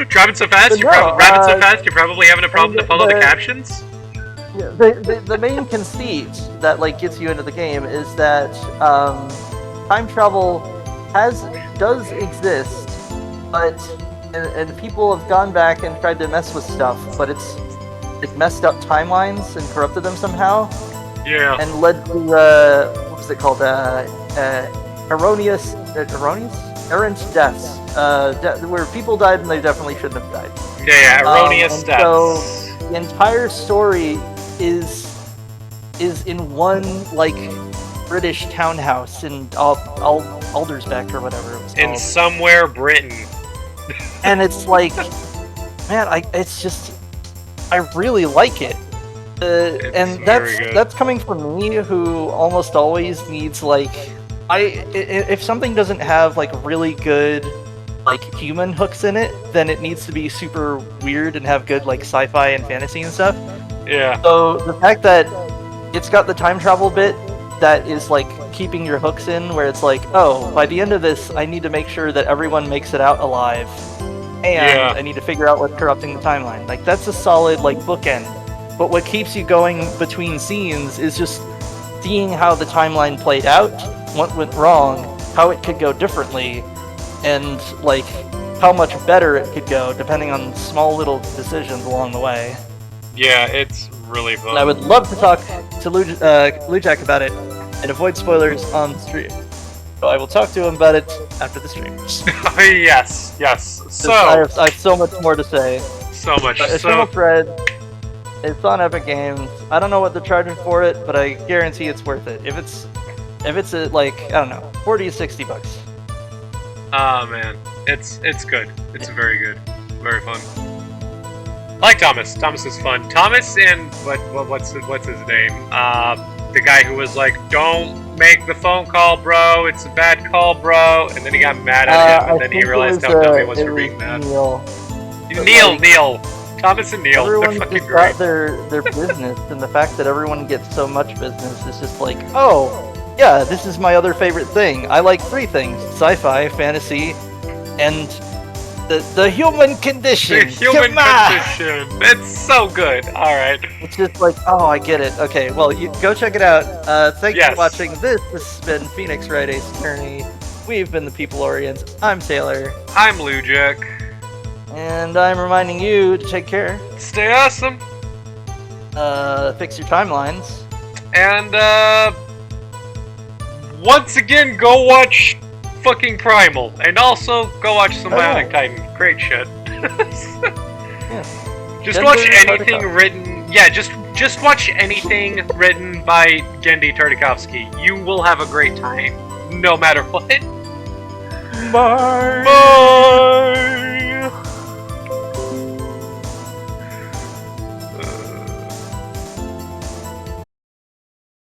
Driving so fast? Rapping so fast? You're probably having a problem to follow the captions? Yeah, the main conceit that like gets you into the game is that time travel does exist. But and people have gone back and tried to mess with stuff, but it's messed up timelines and corrupted them somehow. Yeah. And led to what was it called? Errant deaths. Where people died and they definitely shouldn't have died. Yeah, erroneous deaths. So the entire story is in one like British townhouse in Aldersbeck or whatever it was called. In somewhere Britain. And it's like, man, I really like it. And that's coming from me, who almost always needs like, if something doesn't have like really good like human hooks in it, then it needs to be super weird and have good like sci-fi and fantasy and stuff. Yeah. So the fact that it's got the time travel bit that is like keeping your hooks in, where it's like, oh, by the end of this, I need to make sure that everyone makes it out alive, and I need to figure out what's corrupting the timeline. Like, that's a solid like bookend. But what keeps you going between scenes is just seeing how the timeline played out, what went wrong, how it could go differently, and like how much better it could go depending on small little decisions along the way. Yeah, it's really fun. And I would love to talk to Lujak about it and avoid spoilers on the stream. So I will talk to him about it after the stream. Yes. So I have so much more to say. So much. Eternal Thread, it's on Epic Games. I don't know what they're charging for it, but I guarantee it's worth it. If it's like, I don't know, 40 to 60 bucks. Oh man, it's good. It's very good, very fun. I like Thomas. Thomas is fun. Thomas and what's his name? The guy who was like, "Don't make the phone call, bro. It's a bad call, bro." And then he got mad at him, and then he realized how dumb he was for being mad. Neil. Thomas and Neil. Everyone they're fucking just great. got their business, and the fact that everyone gets so much business is just like, oh, yeah, this is my other favorite thing. I like 3 things: sci-fi, fantasy, and the human condition. The human condition. It's so good. All right. It's just like, oh, I get it. Okay, well, you go check it out. Thank you for watching this. This has been Phoenix Wright Ace Attorney. We've been the Peopleorians. I'm Sailor, I'm Lujack. and I'm reminding you to take care. Stay awesome. Fix your timelines. And, once again, go watch fucking Primal. And also, go watch some Bionic Titan. Great shit. Yes. Just watch anything written... Yeah, just watch anything written by Gendy Tartakovsky. You will have a great time, no matter what. Bye! Bye!